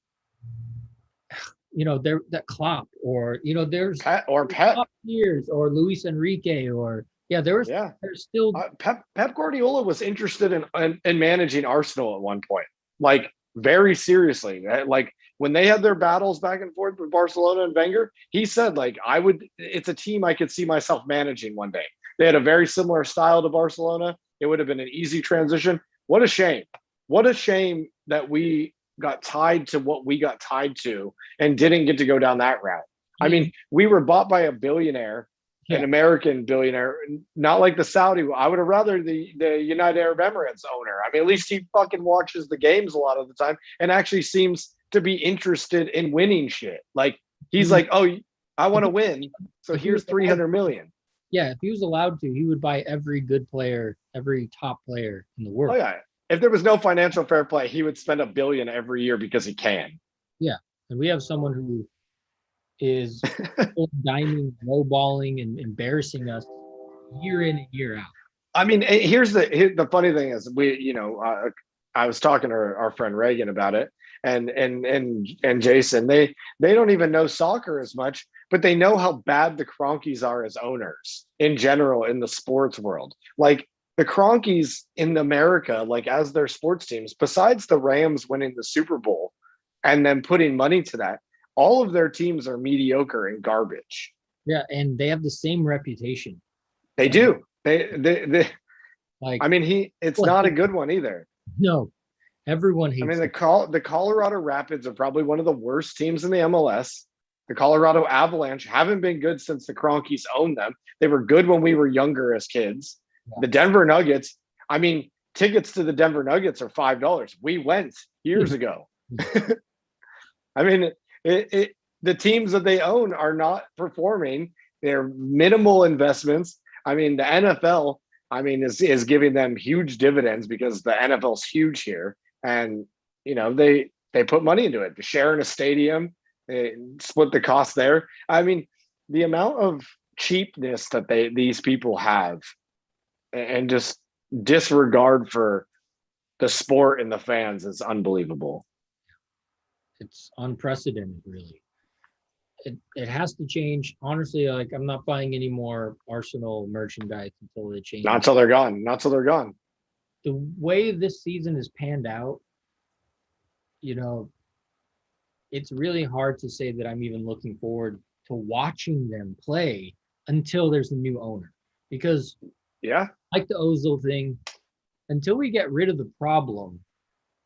[SPEAKER 1] there that Klopp, or there's
[SPEAKER 2] Pep.
[SPEAKER 1] Klopp years, or Luis Enrique, or there's still
[SPEAKER 2] Pep Guardiola was interested in managing Arsenal at one point, like very seriously. Like when they had their battles back and forth with Barcelona and Wenger, he said like it's a team I could see myself managing one day. They had a very similar style to Barcelona. It would have been an easy transition. What a shame. What a shame that we got tied to what we got tied to and didn't get to go down that route. I mean, we were bought by a billionaire, an American billionaire, not like the Saudi. I would have rather the United Arab Emirates owner. I mean, at least he fucking watches the games a lot of the time and actually seems to be interested in winning shit. Like he's like, oh, I want to win, so here's 300 million.
[SPEAKER 1] Yeah, if he was allowed to, he would buy every good player, every top player in the world.
[SPEAKER 2] Oh yeah. If there was no financial fair play, he would spend $1 billion every year because he can.
[SPEAKER 1] Yeah, and we have someone who is diming, lowballing, and embarrassing us year in and year out.
[SPEAKER 2] I mean, here's the funny thing is I was talking to our friend Reagan about it, and Jason. They don't even know soccer as much, but they know how bad the Cronkies are as owners in general in the sports world. Like the Cronkies in America, like as their sports teams, besides the Rams winning the Super Bowl and then putting money to that, all of their teams are mediocre and garbage.
[SPEAKER 1] Yeah, and they have the same reputation.
[SPEAKER 2] They do. They
[SPEAKER 1] like.
[SPEAKER 2] I mean, it's not a good one either.
[SPEAKER 1] No, everyone hates.
[SPEAKER 2] I mean, the Colorado Rapids are probably one of the worst teams in the MLS. The Colorado Avalanche haven't been good since the Cronkies owned them. They were good when we were younger as kids. Yeah. The Denver Nuggets, I mean, tickets to the Denver Nuggets are $5. We went years ago. I mean, the teams that they own are not performing. They're minimal investments. I mean, the NFL, is giving them huge dividends because the NFL's huge here. And, they put money into it. To share in a stadium, split the cost there. I mean, the amount of cheapness that these people have and just disregard for the sport and the fans is unbelievable.
[SPEAKER 1] It's unprecedented, really. It has to change. Honestly, like I'm not buying any more Arsenal merchandise until they change.
[SPEAKER 2] Not until they're gone. Not until they're gone.
[SPEAKER 1] The way this season is panned out, it's really hard to say that I'm even looking forward to watching them play until there's a new owner. Because like the Ozil thing, until we get rid of the problem,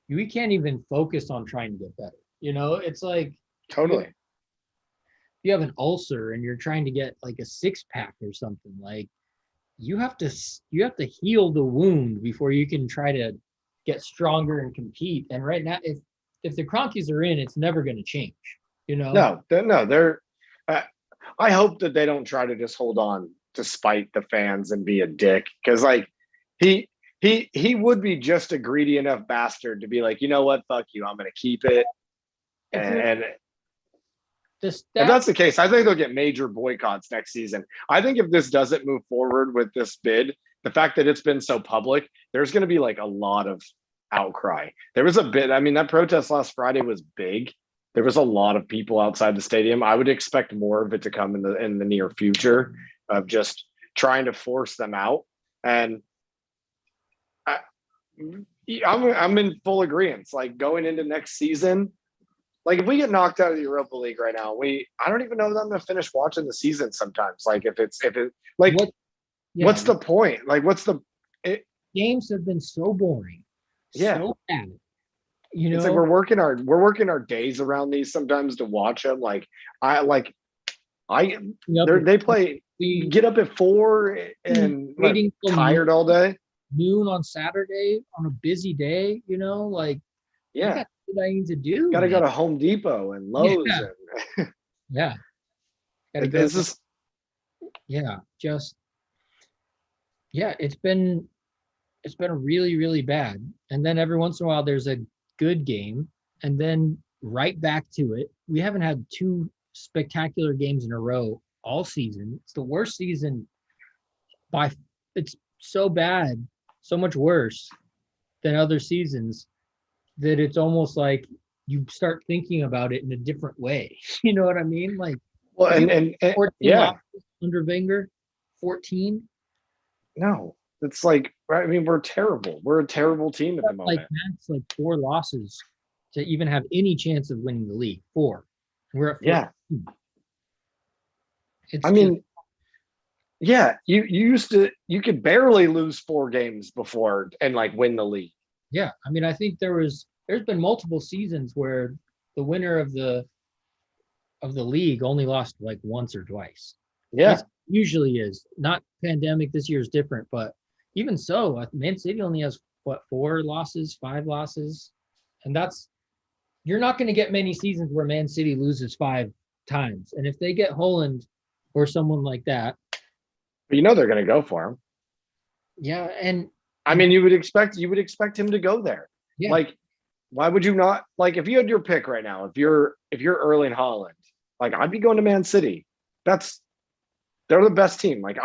[SPEAKER 1] we can't even focus on trying to get better. It's like
[SPEAKER 2] totally.
[SPEAKER 1] You have an ulcer and you're trying to get like a 6-pack or something, like you have to heal the wound before you can try to get stronger and compete. And right now, if the Cronkies are in, it's never going to change.
[SPEAKER 2] No, they're. I hope that they don't try to just hold on despite the fans and be a dick, because like he would be just a greedy enough bastard to be like, you know what, fuck you, I'm going to keep it. And if that's the case, I think they'll get major boycotts next season. I think if this doesn't move forward with this bid, the fact that it's been so public, there's going to be like a lot of outcry. There was a bit, that protest last Friday was big. There was a lot of people outside the stadium. I would expect more of it to come in the near future of just trying to force them out. And I'm in full agreement. Like going into next season, like if we get knocked out of the Europa League right now, I don't even know that I'm going to finish watching the season sometimes. Like what's the point? Like
[SPEAKER 1] games have been so boring.
[SPEAKER 2] Yeah.
[SPEAKER 1] So bad.
[SPEAKER 2] It's like we're working our days around these sometimes to watch them. They play, get up at 4 and tired all day.
[SPEAKER 1] Noon on Saturday on a busy day,
[SPEAKER 2] yeah.
[SPEAKER 1] What I need to do.
[SPEAKER 2] Got to go to Home Depot and Lowe's.
[SPEAKER 1] Yeah.
[SPEAKER 2] Just
[SPEAKER 1] Yeah, it's been really, really bad. And then every once in a while there's a good game and then right back to it. We haven't had two spectacular games in a row all season. It's the worst season by it's so bad, so much worse than other seasons that it's almost like you start thinking about it in a different way. You know what I mean? Like
[SPEAKER 2] Well,
[SPEAKER 1] have you
[SPEAKER 2] and
[SPEAKER 1] 14
[SPEAKER 2] yeah,
[SPEAKER 1] losses under Wenger? 14?
[SPEAKER 2] no, it's like, right, I mean, we're terrible. We're a terrible team at the
[SPEAKER 1] Like
[SPEAKER 2] moment.
[SPEAKER 1] max like four losses to even have any chance of winning the league. Four. We're at 14.
[SPEAKER 2] Yeah.
[SPEAKER 1] It's
[SPEAKER 2] I
[SPEAKER 1] just
[SPEAKER 2] mean, yeah, you could barely lose 4 games before and like win the league.
[SPEAKER 1] yeah. I mean, I think there's been multiple seasons where the winner of the league only lost like once or twice.
[SPEAKER 2] Yeah.
[SPEAKER 1] That's usually is not pandemic. This year is different, but even so, Man City only has what, four losses, five losses, and that's you're not going to get many seasons where Man City loses five times. And if they get Holland or someone like that,
[SPEAKER 2] But you know they're going to go for him.
[SPEAKER 1] yeah, and
[SPEAKER 2] I mean, you would expect him to go there.
[SPEAKER 1] yeah,
[SPEAKER 2] Like, why would you not? Like, if you had your pick right now, if you're Erling Haaland, like I'd be going to Man City. They're the best team. Like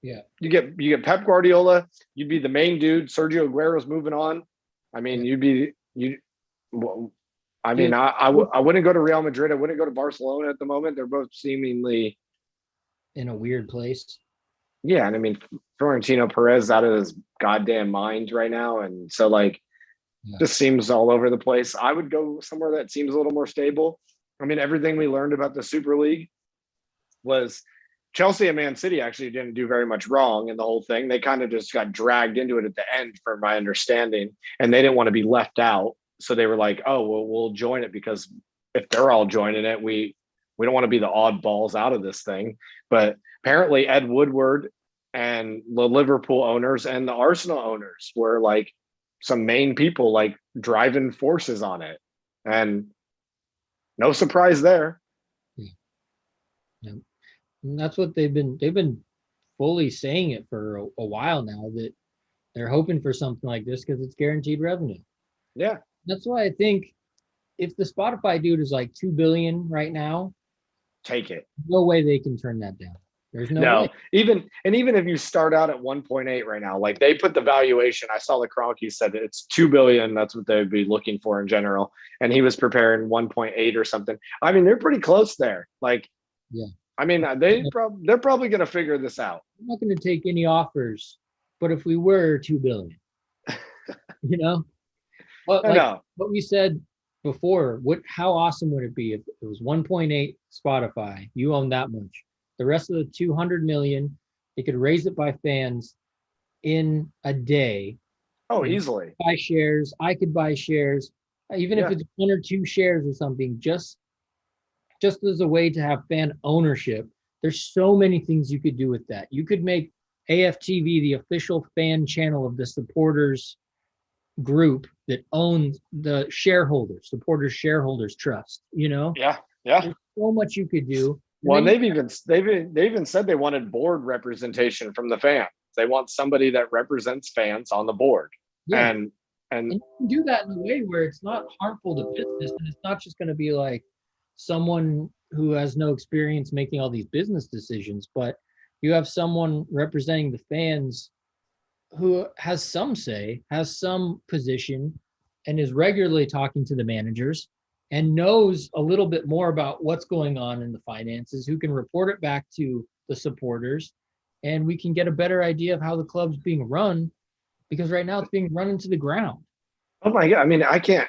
[SPEAKER 1] yeah,
[SPEAKER 2] you get Pep Guardiola. You'd be the main dude. Sergio Aguero's moving on. I mean,
[SPEAKER 1] yeah.
[SPEAKER 2] you'd be you. Well, I mean,
[SPEAKER 1] Dude,
[SPEAKER 2] I wouldn't go to Real Madrid. I wouldn't go to Barcelona at the moment. They're both seemingly,
[SPEAKER 1] in a weird place.
[SPEAKER 2] yeah. And I mean, Florentino Perez is out of his goddamn mind right now, and so like
[SPEAKER 1] Yeah,
[SPEAKER 2] just seems all over the place. I would go somewhere that seems a little more stable. I mean, everything we learned about the Super League was Chelsea and Man City actually didn't do very much wrong in the whole thing. They kind of just got dragged into it at the end, from my understanding, and they didn't want to be left out. So they were like, "Oh, well, we'll join it because if they're all joining it, we don't want to be the oddballs out of this thing." But apparently, Ed Woodward and the Liverpool owners and the Arsenal owners were like some main people, like driving forces on it, and no surprise there.
[SPEAKER 1] yeah, yeah. And that's what they've been fully saying it for a while now that they're hoping for something like this because it's guaranteed revenue.
[SPEAKER 2] Yeah.
[SPEAKER 1] That's why I think if the Spotify dude is like 2 billion right now,
[SPEAKER 2] Take it.
[SPEAKER 1] no way they can turn that down. There's no
[SPEAKER 2] No,
[SPEAKER 1] way.
[SPEAKER 2] even if you start out at 1.8 right now, like they put the valuation. I saw the Kroenke said it's 2 billion. That's what they'd be looking for in general, and he was preparing 1.8 or something. I mean, they're pretty close there. Like,
[SPEAKER 1] Yeah.
[SPEAKER 2] I mean, they're probably going to figure this out.
[SPEAKER 1] I'm not going to take any offers, but if we were 2 billion, you know, well,
[SPEAKER 2] I
[SPEAKER 1] like
[SPEAKER 2] know.
[SPEAKER 1] what we said before, how awesome would it be if it was 1.8 Spotify, you own that much. The rest of the 200 million, they could raise it by fans in a day.
[SPEAKER 2] Oh,
[SPEAKER 1] And
[SPEAKER 2] easily.
[SPEAKER 1] buy shares. I could buy shares, even if
[SPEAKER 2] Yeah.
[SPEAKER 1] it's one or two shares or something, just as a way to have fan ownership. There's so many things you could do with that. You could make AFTV the official fan channel of the supporters group that owns the shareholders trust, you know?
[SPEAKER 2] Yeah. Yeah.
[SPEAKER 1] There's so much you could do. And
[SPEAKER 2] Well, and
[SPEAKER 1] then
[SPEAKER 2] they've even said they wanted board representation from the fans. They want somebody that represents fans on the board,
[SPEAKER 1] yeah,
[SPEAKER 2] and
[SPEAKER 1] and you can do that in a way where it's not harmful to business and it's not just going to be like someone who has no experience making all these business decisions, but you have someone representing the fans who has some say, has some position, and is regularly talking to the managers and knows a little bit more about what's going on in the finances, who can report it back to the supporters, and we can get a better idea of how the club's being run because right now it's being run into the ground.
[SPEAKER 2] oh my god, I mean, I can't.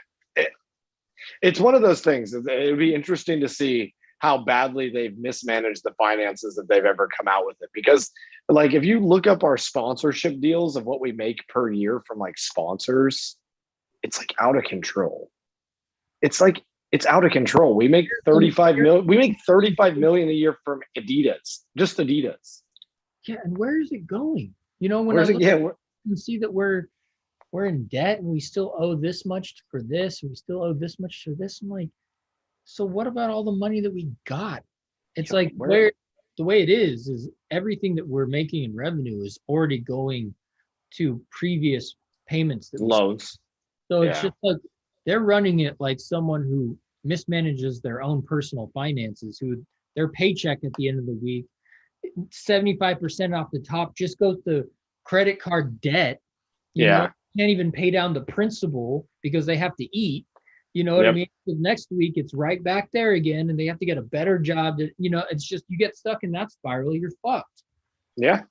[SPEAKER 2] It's one of those things. It would be interesting to see how badly they've mismanaged the finances that they've ever come out with it. Because, like, if you look up our sponsorship deals of what we make per year from like sponsors, it's like out of control. It's like it's out of control. We make 35 million. We make 35 million a year from Adidas, just Adidas.
[SPEAKER 1] Yeah, and where is it going? You know, when I
[SPEAKER 2] Where's it?
[SPEAKER 1] look
[SPEAKER 2] Yeah,
[SPEAKER 1] and see that we're in debt and we still owe this much for this, and we still owe this much for this, I'm like, so what about all the money that we got? It's like
[SPEAKER 2] where
[SPEAKER 1] the way it is everything that we're making in revenue is already going to previous payments that we.
[SPEAKER 2] Loans.
[SPEAKER 1] So it's
[SPEAKER 2] Yeah.
[SPEAKER 1] just like they're running it like someone who mismanages their own personal finances, who their paycheck at the end of the week, 75% off the top just goes to credit card debt. You know,
[SPEAKER 2] Yeah.
[SPEAKER 1] can't even pay down the principal because they have to eat. You know what I
[SPEAKER 2] Yep.
[SPEAKER 1] mean? So next week it's right back there again, and they have to get a better job. To, you know, it's just you get stuck in that spiral, you're fucked.
[SPEAKER 2] Yeah.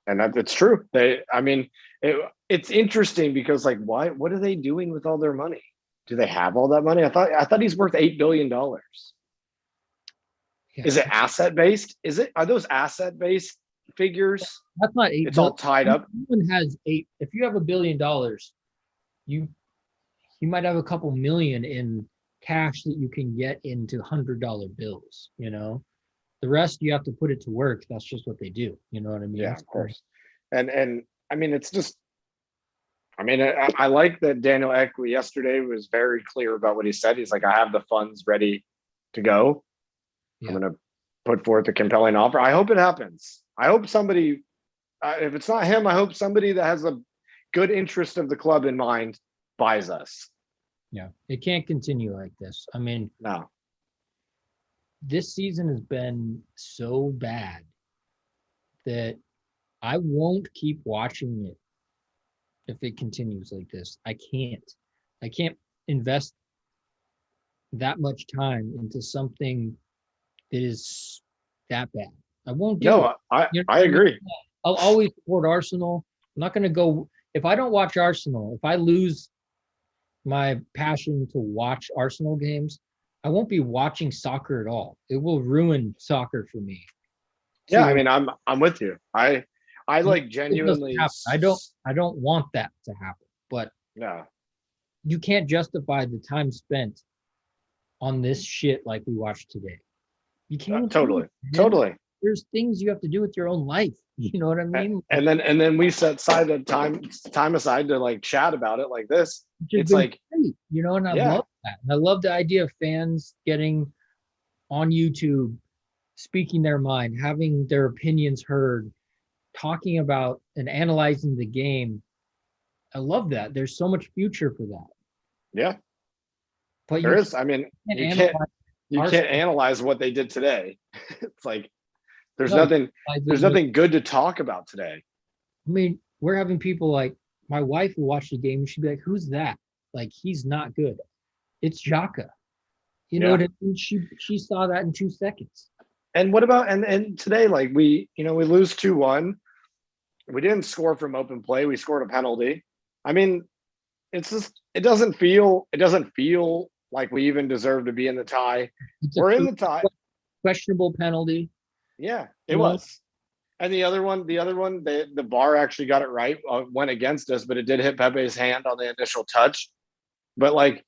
[SPEAKER 2] And it's true. It's interesting because like, what are they doing with all their money? Do they have all that money? I thought he's worth $8 billion.
[SPEAKER 1] Yeah,
[SPEAKER 2] Is it asset based? Are those asset based figures?
[SPEAKER 1] that's not eight.
[SPEAKER 2] It's all tied up.
[SPEAKER 1] Someone has eight. If you have $1 billion, you might have a couple million in cash that you can get into $100 bills. You know, the rest you have to put it to work. That's just what they do. You know what I mean?
[SPEAKER 2] Yeah, of course. And I mean, it's just, I mean, I like that Daniel Ek yesterday was very clear about what he said. He's like, I have the funds ready to go.
[SPEAKER 1] Yeah.
[SPEAKER 2] I'm going to put forth a compelling offer. I hope it happens. I hope somebody, if it's not him, I hope somebody that has a good interest of the club in mind buys us.
[SPEAKER 1] Yeah, it can't continue like this. I mean,
[SPEAKER 2] No.
[SPEAKER 1] this season has been so bad that I won't keep watching it if it continues like this. I can't invest that much time into something that is that bad. I won't do it.
[SPEAKER 2] I
[SPEAKER 1] You know
[SPEAKER 2] I
[SPEAKER 1] what I mean?
[SPEAKER 2] agree.
[SPEAKER 1] I'll always support Arsenal. I'm not going to go if I don't watch Arsenal, if I lose my passion to watch Arsenal games, I won't be watching soccer at all. It will ruin soccer for me.
[SPEAKER 2] Yeah, I mean, I'm with you. I like
[SPEAKER 1] It doesn't
[SPEAKER 2] genuinely.
[SPEAKER 1] happen. I don't want that to happen. But
[SPEAKER 2] Yeah.
[SPEAKER 1] you can't justify the time spent on this shit like we watched today. You can't.
[SPEAKER 2] Totally.
[SPEAKER 1] do it, man.
[SPEAKER 2] Totally.
[SPEAKER 1] There's things you have to do with your own life. You know what I mean?
[SPEAKER 2] And then we set time aside to like chat about it like this.
[SPEAKER 1] Which has
[SPEAKER 2] It's
[SPEAKER 1] been
[SPEAKER 2] like,
[SPEAKER 1] great, you know, and I
[SPEAKER 2] yeah.
[SPEAKER 1] love that. And I love the idea of fans getting on YouTube, speaking their mind, having their opinions heard, talking about and analyzing the game. I love that. There's so much future for that.
[SPEAKER 2] Yeah,
[SPEAKER 1] But
[SPEAKER 2] there is. I mean, you can't analyze what they did today. It's like there's nothing good to talk about today.
[SPEAKER 1] I mean, we're having people like my wife will watch the game and she'd be like, "Who's that? Like, he's not good. It's Xhaka." You know what I mean? She saw that in 2 seconds.
[SPEAKER 2] And what about and today, like we lose 2-1. We didn't score from open play. We scored a penalty. I mean, it's just it doesn't feel like we even deserve to be in the tie. We're in the tie.
[SPEAKER 1] Questionable penalty.
[SPEAKER 2] Yeah, it was. And the other one, the VAR actually got it right, went against us, but it did hit Pepe's hand on the initial touch. But like,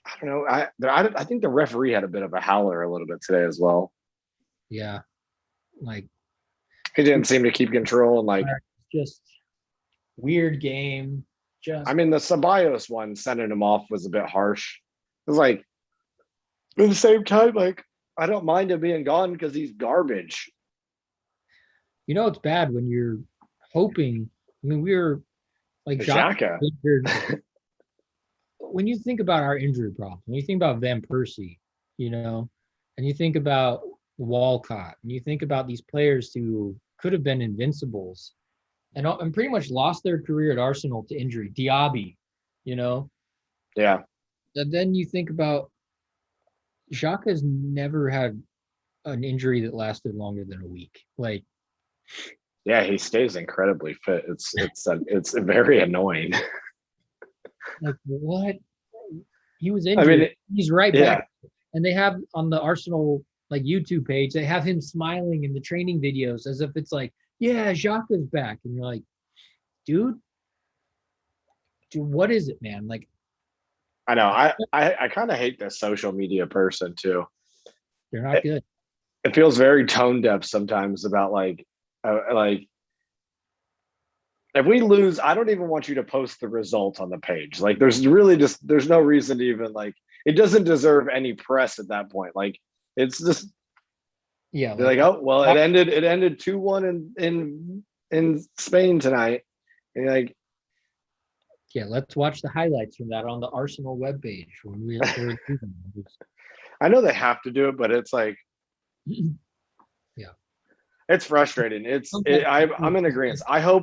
[SPEAKER 2] I don't know. I think the referee had a bit of a howler a little bit today as well.
[SPEAKER 1] Yeah, like
[SPEAKER 2] he didn't seem to keep control and like
[SPEAKER 1] just weird game.
[SPEAKER 2] I mean, the Ceballos one sending him off was a bit harsh. It was like, at the same time, like I don't mind him being gone because he's garbage.
[SPEAKER 1] You know, it's bad when you're hoping. I mean, we were like
[SPEAKER 2] Xhaka.
[SPEAKER 1] When you think about our injury problem, when you think about Van Persie, you know, and you think about Walcott, and you think about these players who could have been invincibles and pretty much lost their career at Arsenal to injury, Diaby, you know?
[SPEAKER 2] Yeah.
[SPEAKER 1] And then you think about Xhaka has never had an injury that lasted longer than a week. Like,
[SPEAKER 2] yeah, he stays incredibly fit. It's very annoying.
[SPEAKER 1] Like what? He was injured. I mean, he's right back. And they have on the Arsenal like YouTube page, they have him smiling in the training videos as if it's like, yeah, Xhaka's back. And you're like, dude, what is it, man? Like,
[SPEAKER 2] I know. I kind of hate this social media person too.
[SPEAKER 1] They're not good.
[SPEAKER 2] It feels very tone deaf sometimes about like if we lose, I don't even want you to post the result on the page. Like there's no reason to even like, it doesn't deserve any press at that point. Like it's just,
[SPEAKER 1] Yeah,
[SPEAKER 2] They're like, oh well, it ended 2-1 in Spain tonight. And you're like,
[SPEAKER 1] yeah, let's watch the highlights from that on the Arsenal webpage when we're
[SPEAKER 2] I know they have to do it, but it's like
[SPEAKER 1] yeah.
[SPEAKER 2] it's frustrating. I'm in agreement. I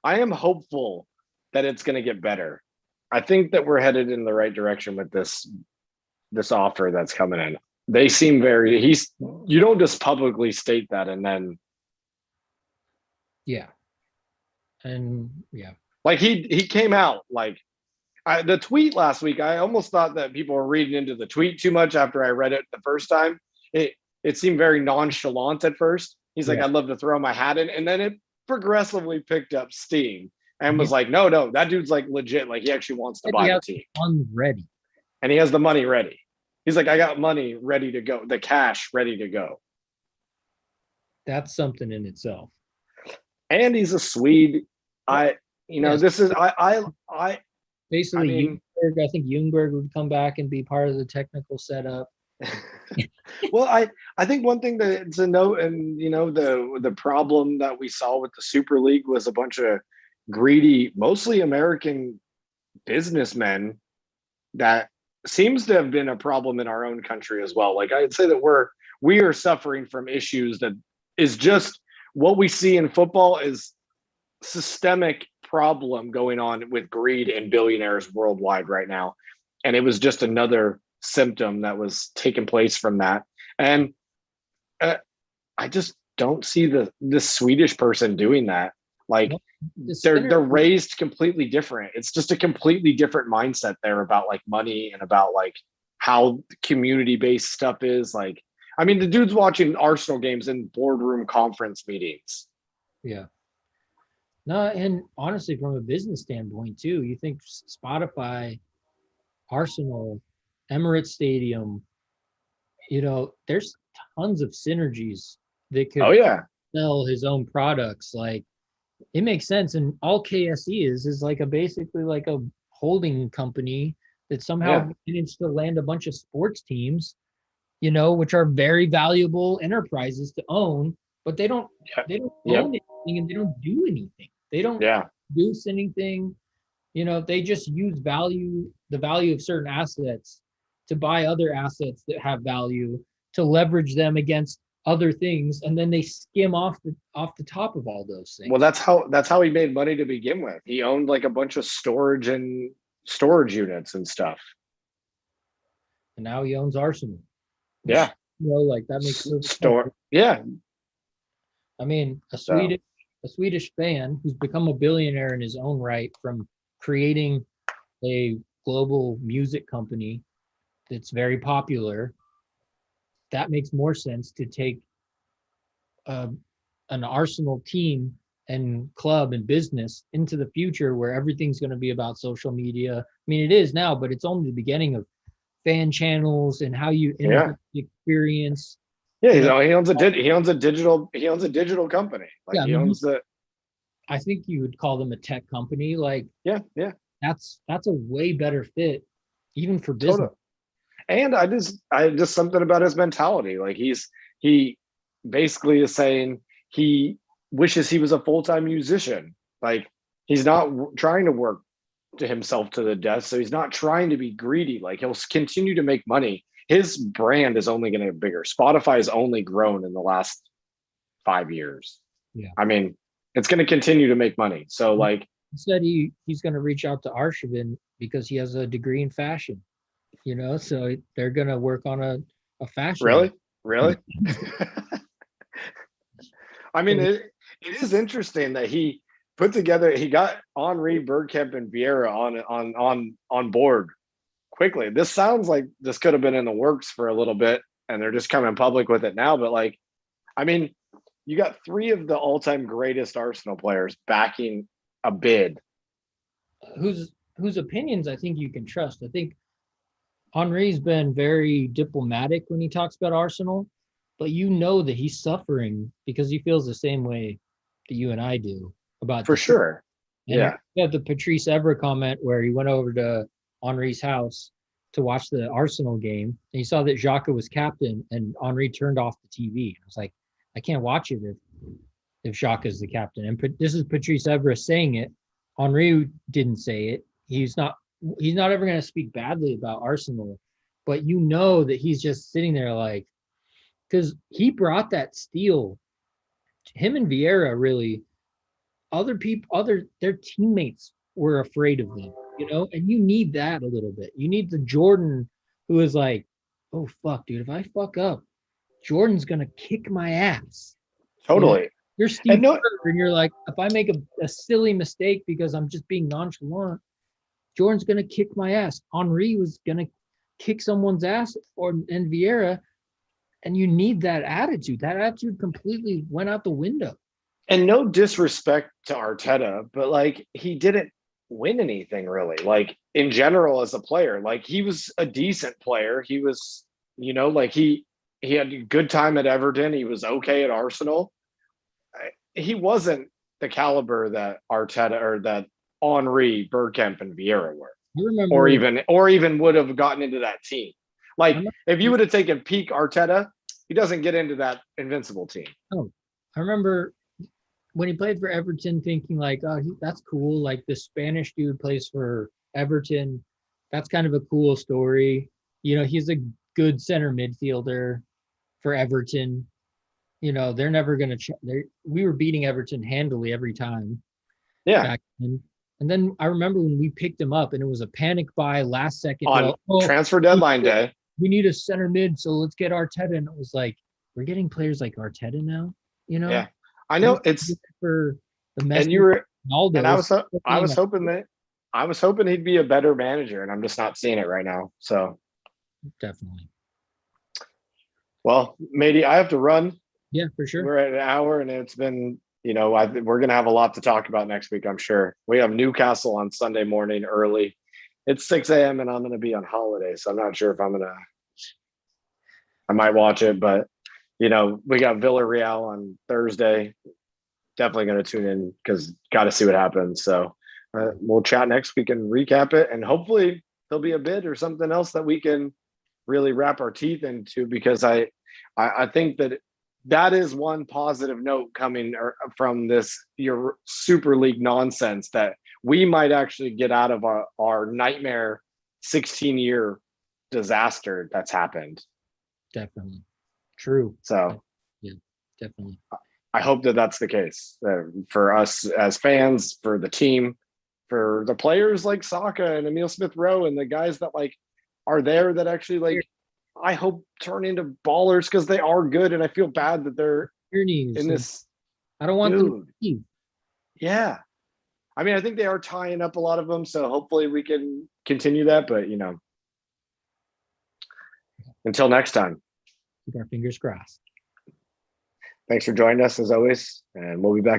[SPEAKER 2] am hopeful that it's going to get better. I think that we're headed in the right direction with this offer that's coming in. They seem you don't just publicly state that and then
[SPEAKER 1] Yeah. And yeah.
[SPEAKER 2] like he came out like the tweet last week. I almost thought that people were reading into the tweet too much after I read it the first time. It seemed very nonchalant at first. He's like,
[SPEAKER 1] Yeah.
[SPEAKER 2] I'd love to throw my hat in, and then it progressively picked up steam and was
[SPEAKER 1] Yeah.
[SPEAKER 2] like, no, that dude's like legit. Like he actually wants to buy the team,
[SPEAKER 1] Ready.
[SPEAKER 2] and he has the money ready. He's like, I got money ready to go, the cash ready to go.
[SPEAKER 1] That's something in itself.
[SPEAKER 2] And he's a Swede.
[SPEAKER 1] Yes.
[SPEAKER 2] This is I
[SPEAKER 1] Basically,
[SPEAKER 2] mean,
[SPEAKER 1] I think Ljungberg would come back and be part of the technical setup.
[SPEAKER 2] well, I think one thing to note, and the problem that we saw with the Super League was a bunch of greedy, mostly American businessmen that seems to have been a problem in our own country as well. Like I'd say that we are suffering from issues that is just what we see in football is systemic problem going on with greed and billionaires worldwide right now. And it was just another symptom that was taking place from that. And I just don't see the Swedish person doing that. Like they're raised completely different. It's just a completely different mindset there about like money and about like how community-based stuff is. Like, I mean, the dude's watching Arsenal games in boardroom conference meetings.
[SPEAKER 1] Yeah. No, and honestly, from a business standpoint too, you think Spotify, Arsenal, Emirates Stadium, there's tons of synergies that could sell his own products. Like it makes sense. And all KSE is like basically like a holding company that somehow managed to land a bunch of sports teams, which are very valuable enterprises to own, but they don't own anything and they don't do anything. They don't produce anything. They just use the value of certain assets to buy other assets that have value to leverage them against other things, and then they skim off the top of all those things.
[SPEAKER 2] Well, that's how he made money to begin with. He owned like a bunch of storage units and stuff.
[SPEAKER 1] And now he owns Arsenal.
[SPEAKER 2] Yeah.
[SPEAKER 1] Like that makes
[SPEAKER 2] sense. Yeah.
[SPEAKER 1] I mean, a Swedish fan who's become a billionaire in his own right from creating a global music company that's very popular, that makes more sense to take an Arsenal team and club and business into the future where everything's going to be about social media. I mean, it is now, but it's only the beginning of fan channels and how you experience.
[SPEAKER 2] Yeah, he owns a digital company. Like he owns the.
[SPEAKER 1] I think you would call them a tech company. Like
[SPEAKER 2] yeah.
[SPEAKER 1] That's a way better fit, even for business.
[SPEAKER 2] Totally. And I just something about his mentality. Like he basically is saying he wishes he was a full-time musician. Like he's not trying to work to himself to the death, so he's not trying to be greedy. Like he'll continue to make money. His brand is only going to get bigger. Spotify has only grown in the last 5 years.
[SPEAKER 1] Yeah,
[SPEAKER 2] I mean, it's going to continue to make money. So like
[SPEAKER 1] he said, he's going to reach out to Arshavin because he has a degree in fashion. So they're going to work on a fashion.
[SPEAKER 2] Really. I mean, it is interesting that he got Henri, Bergkamp, and Vieira on board quickly. This sounds like this could have been in the works for a little bit, and they're just coming public with it now. But like, I mean, you got 3 of the all-time greatest Arsenal players backing a bid.
[SPEAKER 1] Whose opinions I think you can trust. I think Henri's been very diplomatic when he talks about Arsenal, but that he's suffering because he feels the same way that you and I do about
[SPEAKER 2] for sure.
[SPEAKER 1] And you have the Patrice Evra comment where he went over to Henri's house to watch the Arsenal game, and he saw that Xhaka was captain, and Henri turned off the TV. I was like, I can't watch it if Xhaka is the captain. And this is Patrice Evra saying it. Henri didn't say it. He's not ever going to speak badly about Arsenal, but you know that he's just sitting there like, because he brought that steal. Him and Vieira really, their teammates were afraid of them, and you need that a little bit. You need the Jordan who is like, oh fuck, dude, if I fuck up, Jordan's gonna kick my ass.
[SPEAKER 2] Totally.
[SPEAKER 1] You're Steve Kerr, and you're like, if I make a silly mistake because I'm just being nonchalant, Jordan's gonna kick my ass. Henri was gonna kick someone's ass, and Vieira, and you need that attitude. That attitude completely went out the window.
[SPEAKER 2] And no disrespect to Arteta, but like he didn't win anything really. Like in general as a player, like he was a decent player. He was, like he had a good time at Everton. He was okay at Arsenal. He wasn't the caliber that Arteta or that Henri, Bergkamp, and Vieira were, or even would have gotten into that team. Like if you would have taken peak Arteta, he doesn't get into that invincible team.
[SPEAKER 1] Oh, I remember when he played for Everton, thinking like, oh, that's cool. Like the Spanish dude plays for Everton. That's kind of a cool story. He's a good center midfielder for Everton. They're never going to. We were beating Everton handily every time.
[SPEAKER 2] Yeah.
[SPEAKER 1] Back then. And then I remember when we picked him up, and it was a panic buy last second
[SPEAKER 2] on transfer deadline day.
[SPEAKER 1] We need a center mid, so let's get Arteta. And it was like, we're getting players like Arteta now.
[SPEAKER 2] Yeah. I know it's
[SPEAKER 1] for the
[SPEAKER 2] mess. And you were, and I was hoping he'd be a better manager, and I'm just not seeing it right now. So
[SPEAKER 1] definitely.
[SPEAKER 2] Well, Matey, I have to run.
[SPEAKER 1] Yeah, for sure.
[SPEAKER 2] We're at an hour, and it's been, we're gonna have a lot to talk about next week. I'm sure we have Newcastle on Sunday morning early. It's 6 a.m. and I'm gonna be on holiday, so I'm not sure if I might watch it, but. We got Villarreal on Thursday. Definitely going to tune in because got to see what happens. So we'll chat next week and recap it. And hopefully there'll be a bid or something else that we can really wrap our teeth into, because I think that is one positive note coming from your Super League nonsense, that we might actually get out of our nightmare 16-year disaster that's happened.
[SPEAKER 1] Definitely. True.
[SPEAKER 2] So
[SPEAKER 1] yeah, definitely.
[SPEAKER 2] I hope that's the case for us as fans, for the team, for the players like Saka and Emile Smith-Rowe and the guys that like are there that actually like, I hope turn into ballers, because they are good, and I feel bad that they're in this.
[SPEAKER 1] I don't want them to leave.
[SPEAKER 2] Yeah. I mean, I think they are tying up a lot of them, so hopefully we can continue that, but until next time.
[SPEAKER 1] Keep our fingers crossed.
[SPEAKER 2] Thanks for joining us as always, and we'll be back